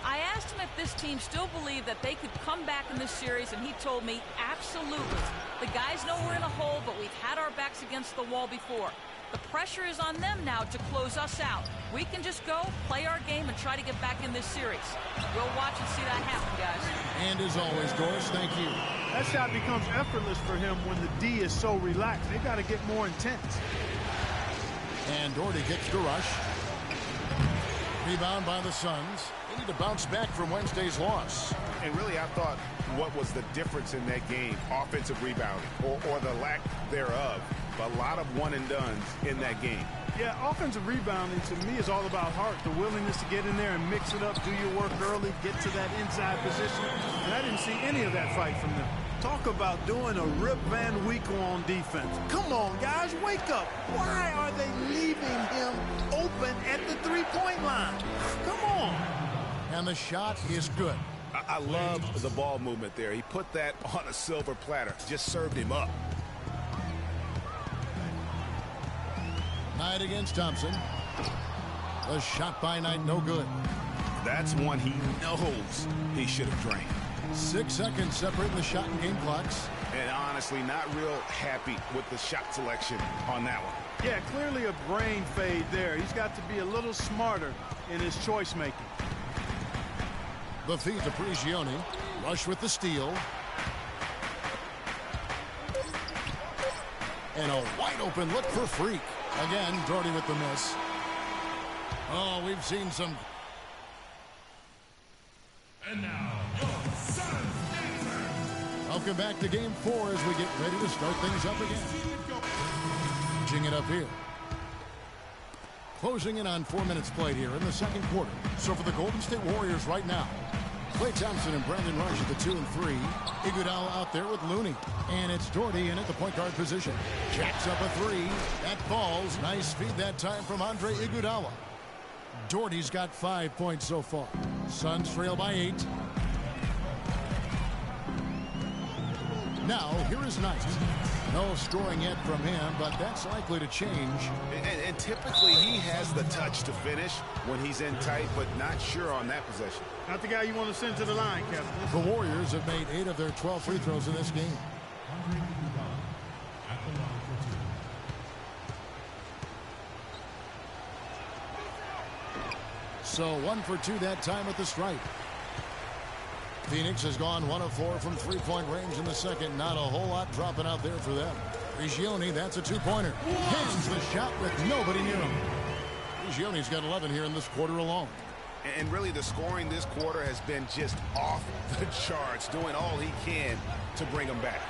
I asked him if this team still believed that they could come back in this series, and he told me absolutely. The guys know we're in a hole, but we've had our backs against the wall before. The pressure is on them now to close us out. We can just go, play our game, and try to get back in this series. We'll watch and see that happen, guys. And as always, Doris, thank you. That shot becomes effortless for him when the D is so relaxed. They've got to get more intense. And Doherty kicks to Rush. Rebound by the Suns. They need to bounce back from Wednesday's loss. And really, I thought what was the difference in that game? Offensive rebounding, or the lack thereof. A lot of one-and-dones in that game. Yeah, offensive rebounding to me is all about heart, the willingness to get in there and mix it up, do your work early, get to that inside position. And I didn't see any of that fight from them. Talk about doing a Rip Van Winkle on defense. Come on, guys, wake up. Why are they leaving him open at the three-point line? Come on. And the shot is good. I love the ball movement there. He put that on a silver platter, just served him up. Knight against Thompson. The shot by Knight, no good. That's one he knows he should have drained. 6 seconds separating the shot and game clocks. And honestly, not real happy with the shot selection on that one. Yeah, clearly a brain fade there. He's got to be a little smarter in his choice making. The feed to Prigioni. Rush with the steal. And a wide open look for Freak. Again, Doherty with the miss. Oh, we've seen some. And now, your Suns answer. Welcome back to Game 4 as we get ready to start things up again. Packaging it up here. Closing in on 4 minutes played here in the second quarter. So for the Golden State Warriors right now, Klay Thompson and Brandon Rush at the 2 and 3. Iguodala out there with Looney. And it's Doherty in at the point guard position. Jacks up a 3. That falls. Nice feed that time from Andre Iguodala. Doherty's got 5 points so far. Suns trail by 8. Now, here is Knight. No scoring yet from him, but that's likely to change. And typically he has the touch to finish when he's in tight, but not sure on that possession. Not the guy you want to send to the line, Kevin. The Warriors have made 8 of their 12 free throws in this game. So 1 for 2 that time at the stripe. Phoenix has gone 1 of 4 from three-point range in the second. Not a whole lot dropping out there for them. Prigioni, that's a two-pointer. Hits the shot with nobody near him. Prigioni's got 11 here in this quarter alone. And really the scoring this quarter has been just off the charts, doing all he can to bring them back.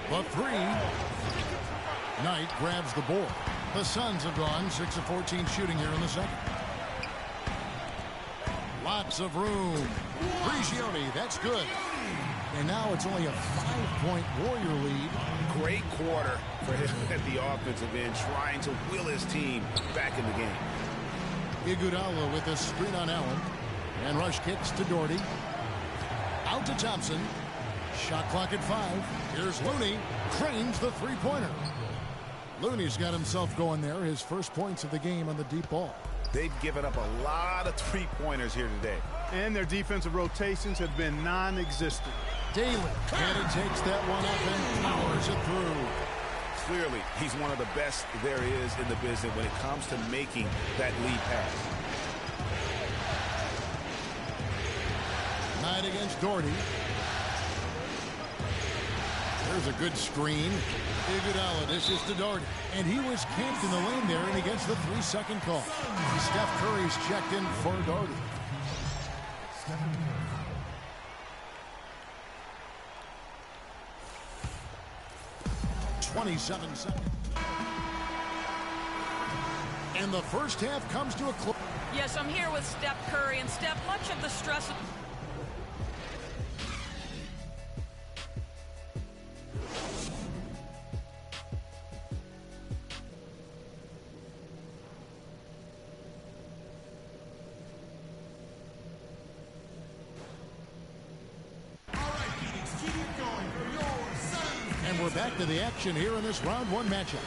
But 3. Knight grabs the board. The Suns have gone 6 of 14 shooting here in the second. Lots of room. Prigioni, that's good. And now it's only a 5-point Warrior lead. Great quarter for him at the offensive end, trying to will his team back in the game. Iguodala with a screen on Allen. And Rush kicks to Doherty. Out to Thompson. Shot clock at 5. Here's Looney. Cranes the three-pointer. Looney's got himself going there. His first points of the game on the deep ball. They've given up a lot of three-pointers here today. And their defensive rotations have been non-existent. Daly. And he takes that one up and powers it through. Clearly, he's one of the best there is in the business when it comes to making that lead pass. Knight against Doherty. There's a good screen. Iguodala dishes to Doherty. And he was camped in the lane there, and he gets the 3-second call. Steph Curry's checked in for Doherty. 27 seconds. And the first half comes to a close. Yes, I'm here with Steph Curry. And Steph, much of the stress of... And we're back to the action here in this round 1 matchup.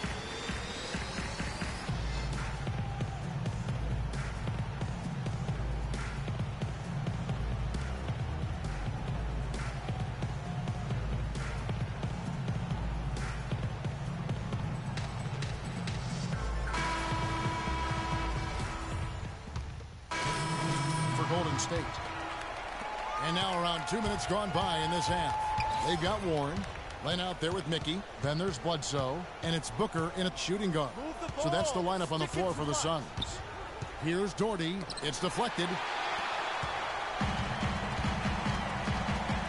For Golden State. And now around 2 minutes gone by in this half. They've got Warren. Laying out there with Mickey. Then there's Bledsoe. And it's Booker in a shooting guard. So that's the lineup on the floor for the Suns. Here's Doherty. It's deflected.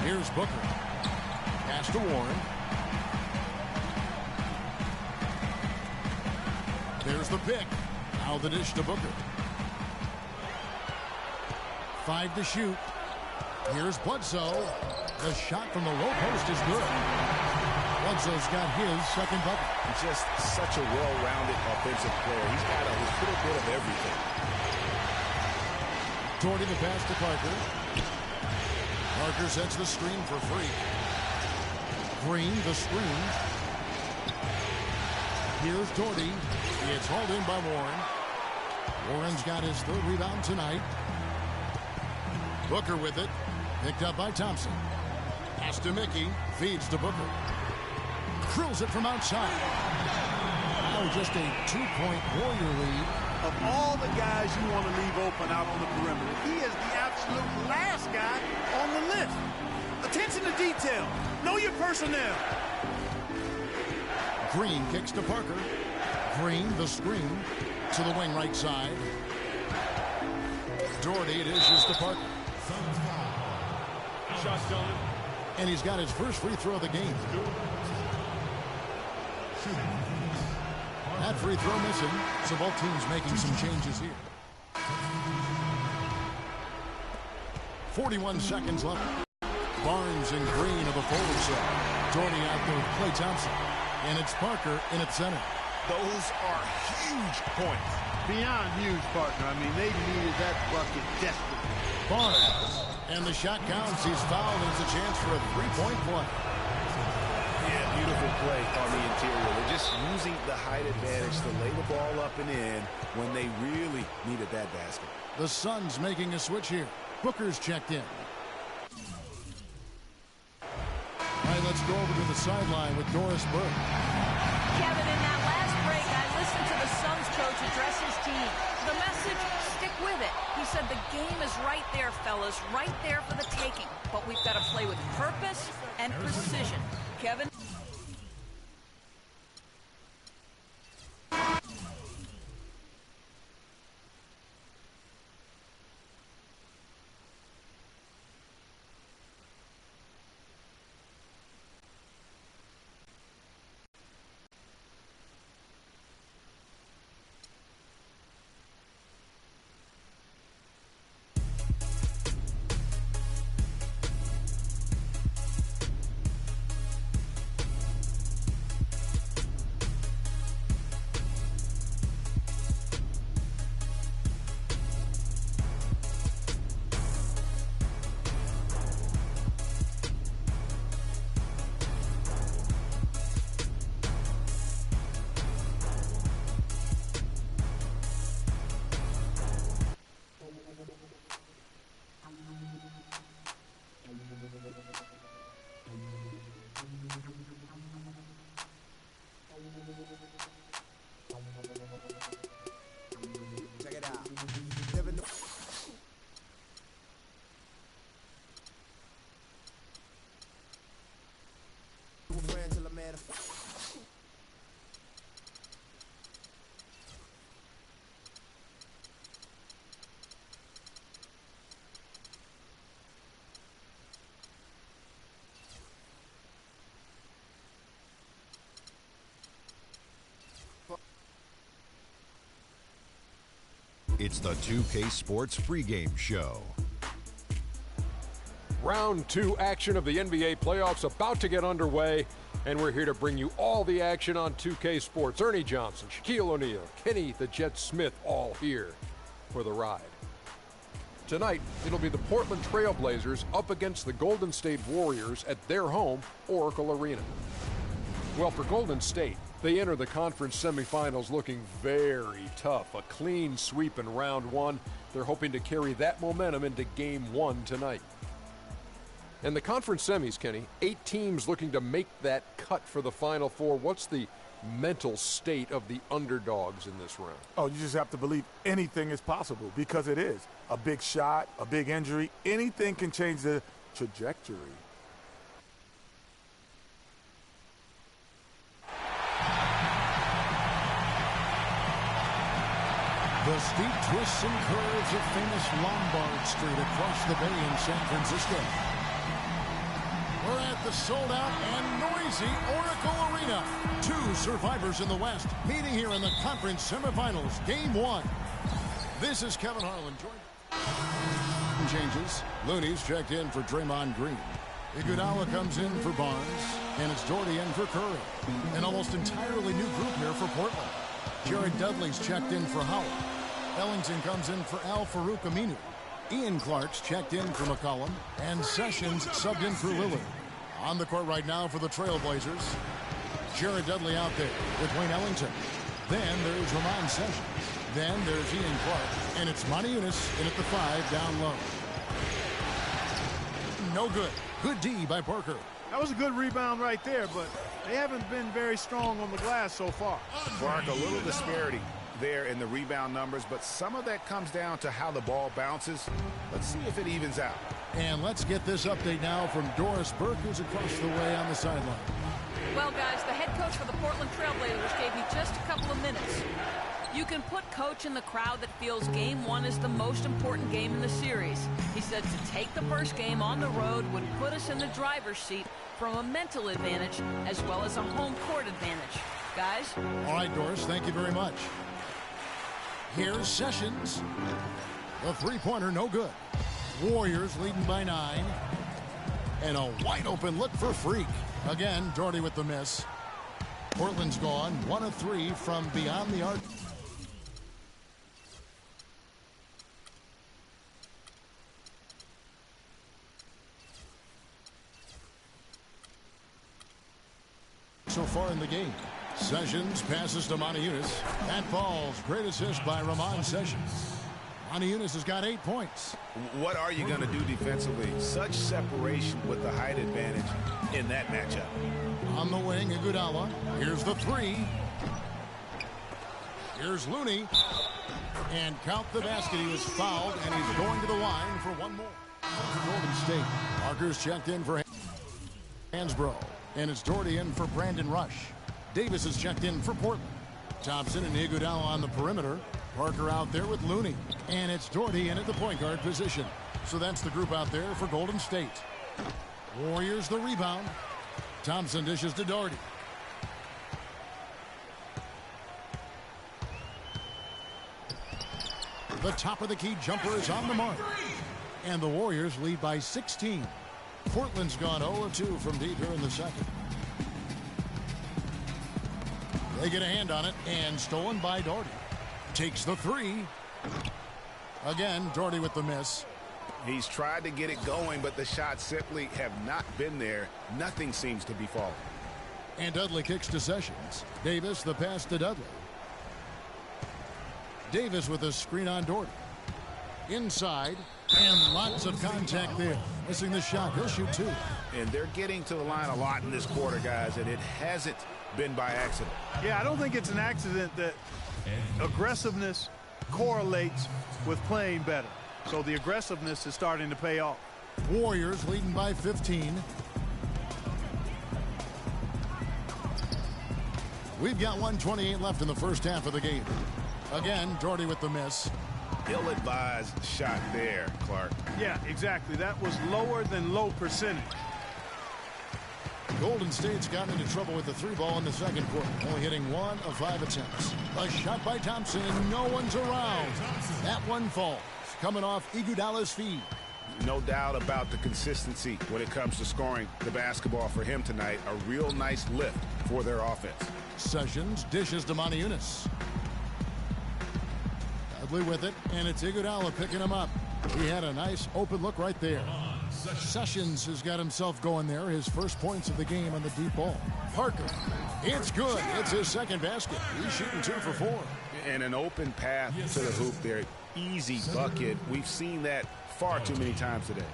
Here's Booker. Pass to Warren. There's the pick. Now the dish to Booker. 5 to shoot. Here's Bledsoe. The shot from the low post is good. Bledsoe's got his second bucket. Just such a well-rounded offensive player. He's got a little bit of everything. Doherty the pass to Parker. Parker sets the screen for free. Green the screen. Here's Doherty. It's hauled in by Warren. Warren's got his 3rd rebound tonight. Booker with it. Picked up by Thompson. Pass to Mickey. Feeds to Booker. Drills it from outside. Now just a 2-point Warrior lead. Of all the guys you want to leave open out on the perimeter, he is the absolute last guy on the list. Attention to detail. Know your personnel. Green kicks to Parker. Green the screen to the wing right side. Doherty dishes to Parker. Shot done. And he's got his first free throw of the game. That free throw missing, so both teams making some changes here. 41 seconds left. Barnes and Green of the forward side. Joining out there with Klay Thompson. And it's Parker in at center. Those are huge points. Beyond huge, partner. I mean, they needed that bucket desperately. Barnes. And the shot counts. He's fouled, and it's a chance for a three-point play. Yeah, beautiful play on the interior. They're just using the height advantage to lay the ball up and in when they really needed that basket. The Suns making a switch here. Booker's checked in. All right, let's go over to the sideline with Doris Burke. Kevin, in that last break, I listened to the Suns coach address his team. The message, stick with it. He said the game is right there, fellas, right there for the taking. But we've got to play with purpose and precision. Kevin? Check it out. It's the 2K Sports pregame show. Round 2 action of the NBA playoffs about to get underway, and we're here to bring you all the action on 2K Sports. Ernie Johnson, Shaquille O'Neal, Kenny the Jet Smith, all here for the ride. Tonight, it'll be the Portland Trail Blazers up against the Golden State Warriors at their home, Oracle Arena. Well, for Golden State, they enter the conference semifinals looking very tough. A clean sweep in round 1. They're hoping to carry that momentum into game 1 tonight. And the conference semis, Kenny, 8 teams looking to make that cut for the Final Four. What's the mental state of the underdogs in this round? Oh, you just have to believe anything is possible, because it is. A big shot, a big injury, anything can change the trajectory. The steep twists and curves of famous Lombard Street across the bay in San Francisco. We're at the sold-out and noisy Oracle Arena. 2 survivors in the West meeting here in the conference semifinals, Game 1. This is Kevin Harlan. Changes. Looney's checked in for Draymond Green. Iguodala comes in for Barnes, and it's Doherty in for Curry. An almost entirely new group here for Portland. Jared Dudley's checked in for Howard. Ellington comes in for Al Farouk Aminu. Ian Clark's checked in for McCollum. And Sessions subbed in for Lillard. On the court right now for the Trailblazers. Jared Dudley out there with Wayne Ellington. Then there's Ramon Sessions. Then there's Ian Clark. And it's Monty Eunice in at the 5 down low. No good. Good D by Parker. That was a good rebound right there, but they haven't been very strong on the glass so far. Clark, a little disparity there in the rebound numbers, but some of that comes down to how the ball bounces. Let's see if it evens out. And let's get this update now from Doris Burke, who's across the way on the sideline. Well, guys, the head coach for the Portland Trail Blazers gave me just a couple of minutes. You can put coach in the crowd that feels game 1 is the most important game in the series. He said to take the first game on the road would put us in the driver's seat from a mental advantage as well as a home court advantage. guys. All right, Doris, thank you very much. Here's Sessions. The three-pointer, no good. Warriors leading by 9. And a wide-open look for Freak. Again, Doherty with the miss. Portland's gone 1 of 3 from beyond the arc. So far in the game. Sessions passes to Montejunas. That ball's great assist by Ramon Sessions. Montejunas has got 8 points. What are you going to do defensively? Such separation with the height advantage in that matchup. On the wing, Iguodala. Here's the 3. Here's Looney. And count the basket. He was fouled, and he's going to the line for one more. Golden State. Parker's checked in for Hansbrough. And it's Doherty in for Brandon Rush. Davis is checked in for Portland. Thompson and Iguodala on the perimeter. Parker out there with Looney. And it's Doherty in at the point guard position. So that's the group out there for Golden State. Warriors the rebound. Thompson dishes to Doherty. The top of the key jumper is on the mark. And the Warriors lead by 16. Portland's gone 0-2 from deep here in the second. They get a hand on it, and stolen by Doherty. Takes the 3. Again, Doherty with the miss. He's tried to get it going, but the shots simply have not been there. Nothing seems to be falling. And Dudley kicks to Sessions. Davis, the pass to Dudley. Davis with a screen on Doherty. Inside, and lots of contact there. Missing the shot. He'll shoot 2. And they're getting to the line a lot in this quarter, guys, and it hasn't been by accident. Yeah, I don't think it's an accident that aggressiveness correlates with playing better. So the aggressiveness is starting to pay off. Warriors leading by 15. We've got 1:28 left in the first half of the game. Again, Doherty with the miss. Ill-advised shot there, Clark. Yeah, exactly. That was lower than low percentage. Golden State's gotten into trouble with the 3 ball in the second quarter, only hitting 1 of 5 attempts. A shot by Thompson, and no one's around. That one falls, coming off Iguodala's feed. No doubt about the consistency when it comes to scoring the basketball for him tonight. A real nice lift for their offense. Sessions dishes to Montejunas. Dudley with it, and it's Iguodala picking him up. He had a nice open look right there. Sessions has got himself going there. His first points of the game on the deep ball. Parker. It's good. It's his second basket. He's shooting 2 for 4. And an open path to the hoop there. Easy bucket. We've seen that far too many times today.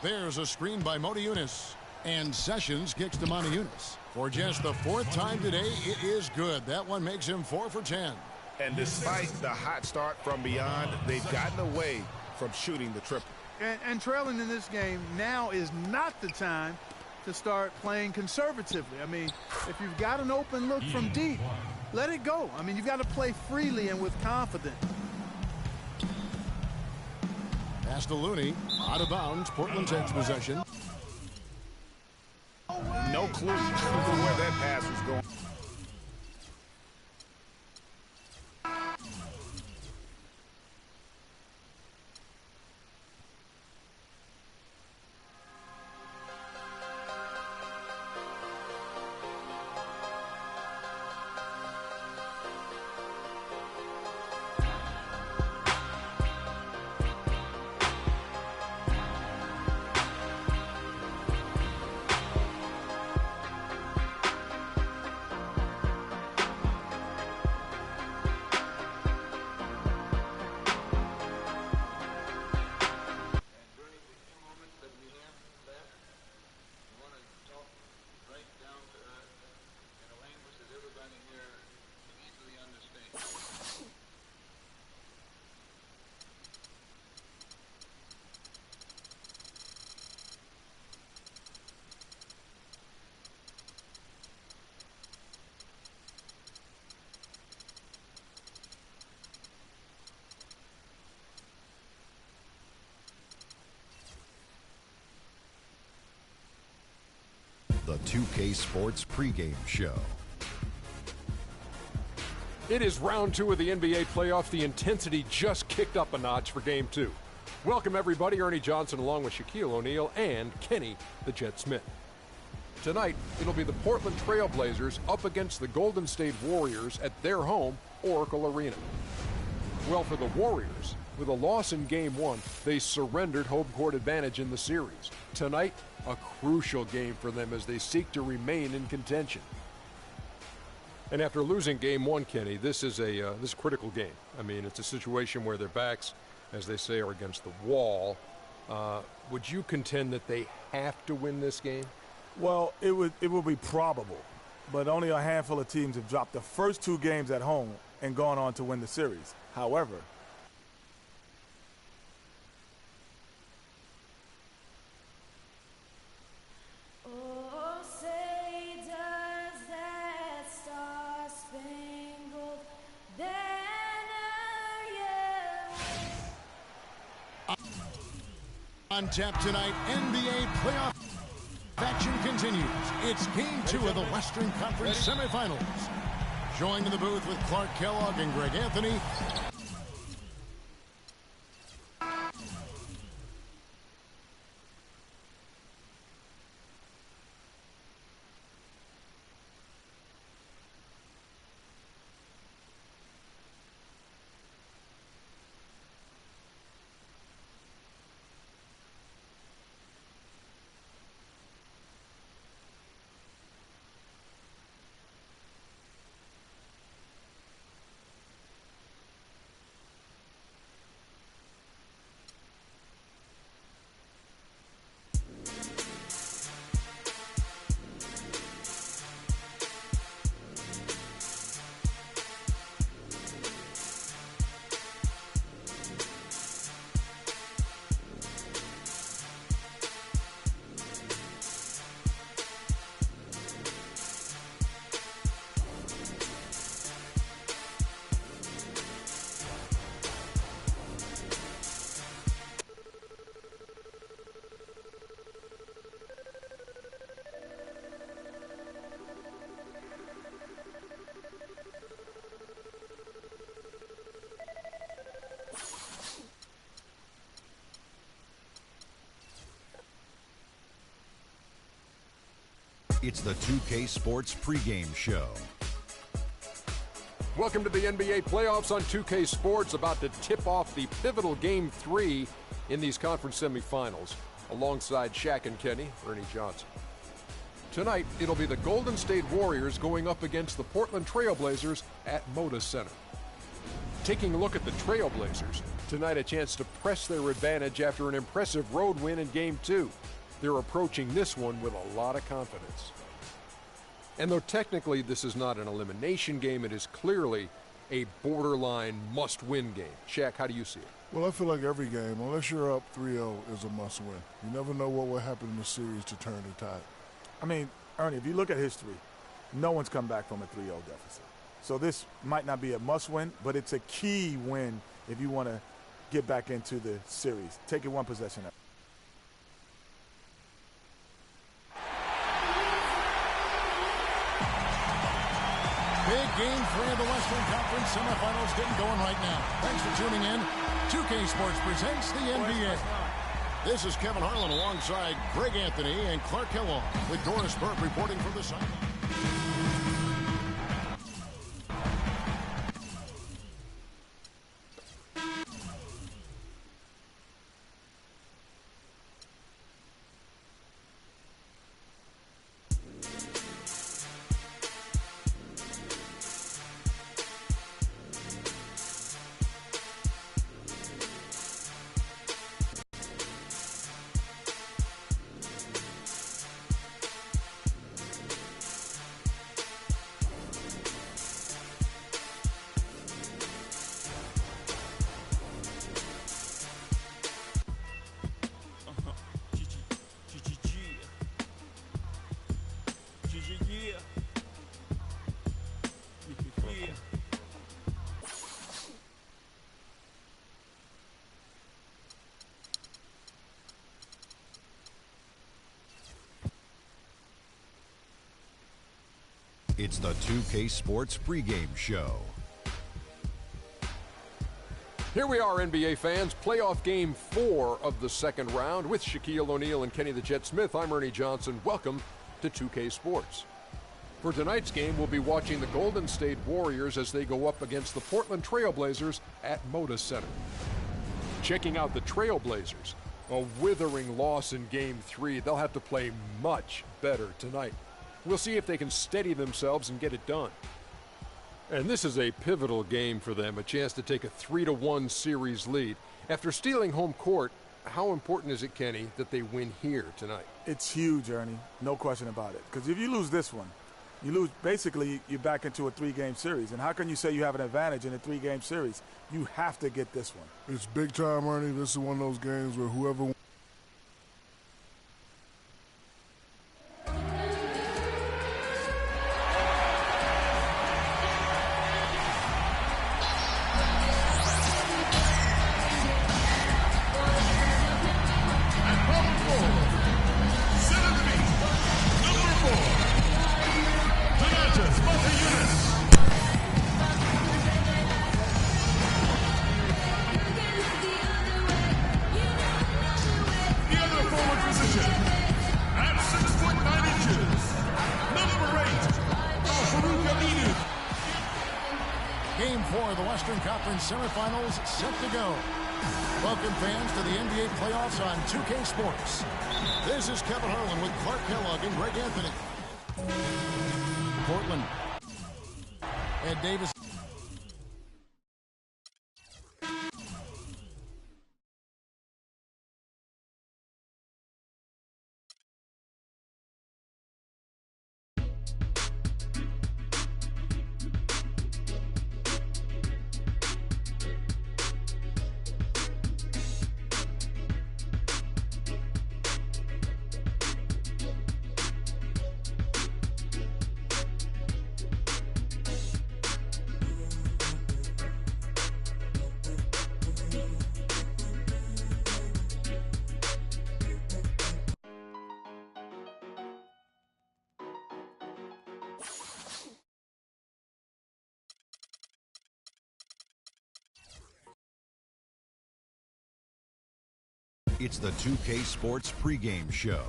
There's a screen by Montejunas. And Sessions kicks to Montejunas. For just the 4th time today, it is good. That one makes him 4 for 10. And despite the hot start from beyond, they've gotten away from shooting the triple. And trailing in this game, now is not the time to start playing conservatively. I mean, if you've got an open look from deep, let it go. I mean, you've got to play freely and with confidence. Pass to Looney. Out of bounds. Portland takes possession. No clue where that pass was going. the 2K Sports pregame show. It is round 2 of the NBA playoffs. The intensity just kicked up a notch for Game 2. Welcome, everybody. Ernie Johnson along with Shaquille O'Neal and Kenny the Jet Smith. Tonight, it'll be the Portland Trail Blazers up against the Golden State Warriors at their home, Oracle Arena. Well, for the Warriors, with a loss in Game 1, they surrendered home court advantage in the series. Tonight, a crucial game for them as they seek to remain in contention. And after losing Game 1, Kenny, this is a critical game. I mean, it's a situation where their backs, as they say, are against the wall. Would you contend that they have to win this game? Well, it would be probable, but only a handful of teams have dropped the first 2 games at home and gone on to win the series. However, on tap tonight, NBA playoff action continues. It's Game 2 of the Western Conference semifinals. Joined in the booth with Clark Kellogg and Greg Anthony. It's the 2K Sports pregame show. Welcome to the NBA playoffs on 2K Sports, about to tip off the pivotal Game 3 in these conference semifinals. Alongside Shaq and Kenny, Ernie Johnson. Tonight, it'll be the Golden State Warriors going up against the Portland Trail Blazers at Moda Center. Taking a look at the Trail Blazers, tonight a chance to press their advantage after an impressive road win in Game 2. They're approaching this one with a lot of confidence. And though technically this is not an elimination game, it is clearly a borderline must-win game. Shaq, how do you see it? Well, I feel like every game, unless you're up 3-0, is a must-win. You never know what will happen in the series to turn the tide. I mean, Ernie, if you look at history, no one's come back from a 3-0 deficit. So this might not be a must-win, but it's a key win if you want to get back into the series. Take it one possession at. Big Game 3 of the Western Conference semifinals getting going right now. Thanks for tuning in. 2K Sports presents the NBA. This is Kevin Harlan alongside Greg Anthony and Clark Kellogg with Doris Burke reporting from the sideline. It's the 2K Sports pregame show. Here we are, NBA fans. Playoff game 4 of the second round with Shaquille O'Neal and Kenny the Jet Smith. I'm Ernie Johnson. Welcome to 2K Sports. For tonight's game, we'll be watching the Golden State Warriors as they go up against the Portland Trail Blazers at Moda Center. Checking out the Trail Blazers, a withering loss in game 3. They'll have to play much better tonight. We'll see if they can steady themselves and get it done. And this is a pivotal game for them, a chance to take a 3-1 series lead. After stealing home court, how important is it, Kenny, that they win here tonight? It's huge, Ernie. No question about it. Because if you lose this one, you lose, basically, you're back into a 3-game series. And how can you say you have an advantage in a 3-game series? You have to get this one. It's big time, Ernie. This is one of those games where whoever semifinals set to go. Welcome, fans, to the NBA playoffs on 2K Sports. This is Kevin Harlan with Clark Kellogg and Greg Anthony. Portland. Ed Davis. It's the 2K Sports pregame show.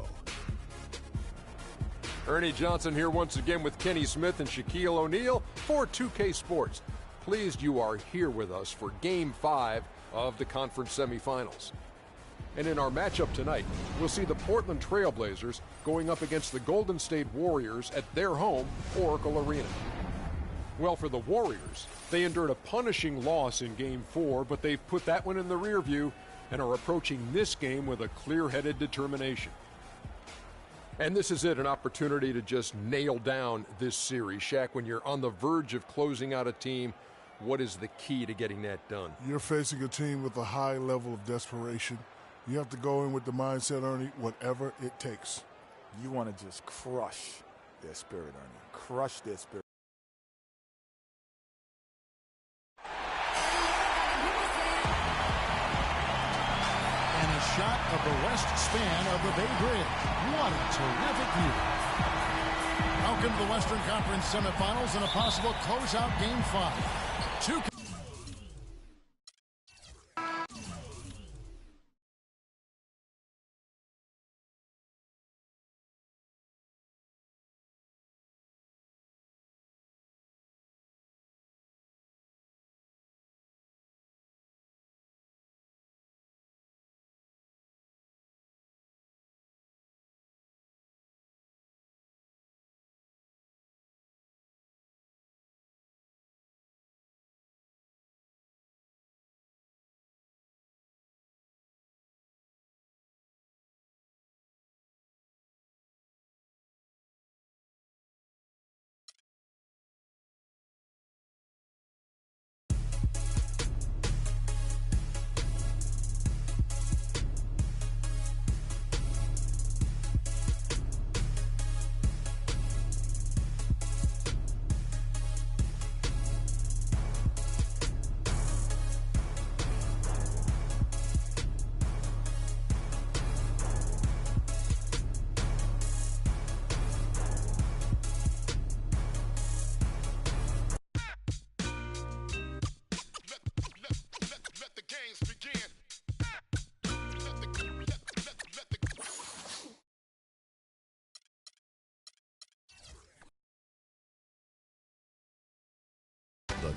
Ernie Johnson here once again with Kenny Smith and Shaquille O'Neal for 2K Sports. Pleased you are here with us for Game 5 of the conference semifinals. And in our matchup tonight, we'll see the Portland Trail Blazers going up against the Golden State Warriors at their home, Oracle Arena. Well, for the Warriors, they endured a punishing loss in Game 4, but they've put that one in the rear view and are approaching this game with a clear-headed determination. And this is it, an opportunity to just nail down this series. Shaq, when you're on the verge of closing out a team, what is the key to getting that done? You're facing a team with a high level of desperation. You have to go in with the mindset, Ernie, whatever it takes. You want to just crush their spirit, Ernie. Crush their spirit. Shot of the west span of the Bay Bridge. What a terrific view. Welcome to the Western Conference semifinals and a possible closeout Game 5.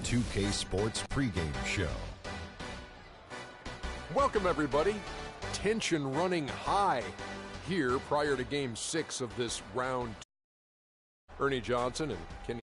2K Sports pregame show. Welcome, everybody. Tension running high here prior to Game 6 of this round. Ernie Johnson and Kenny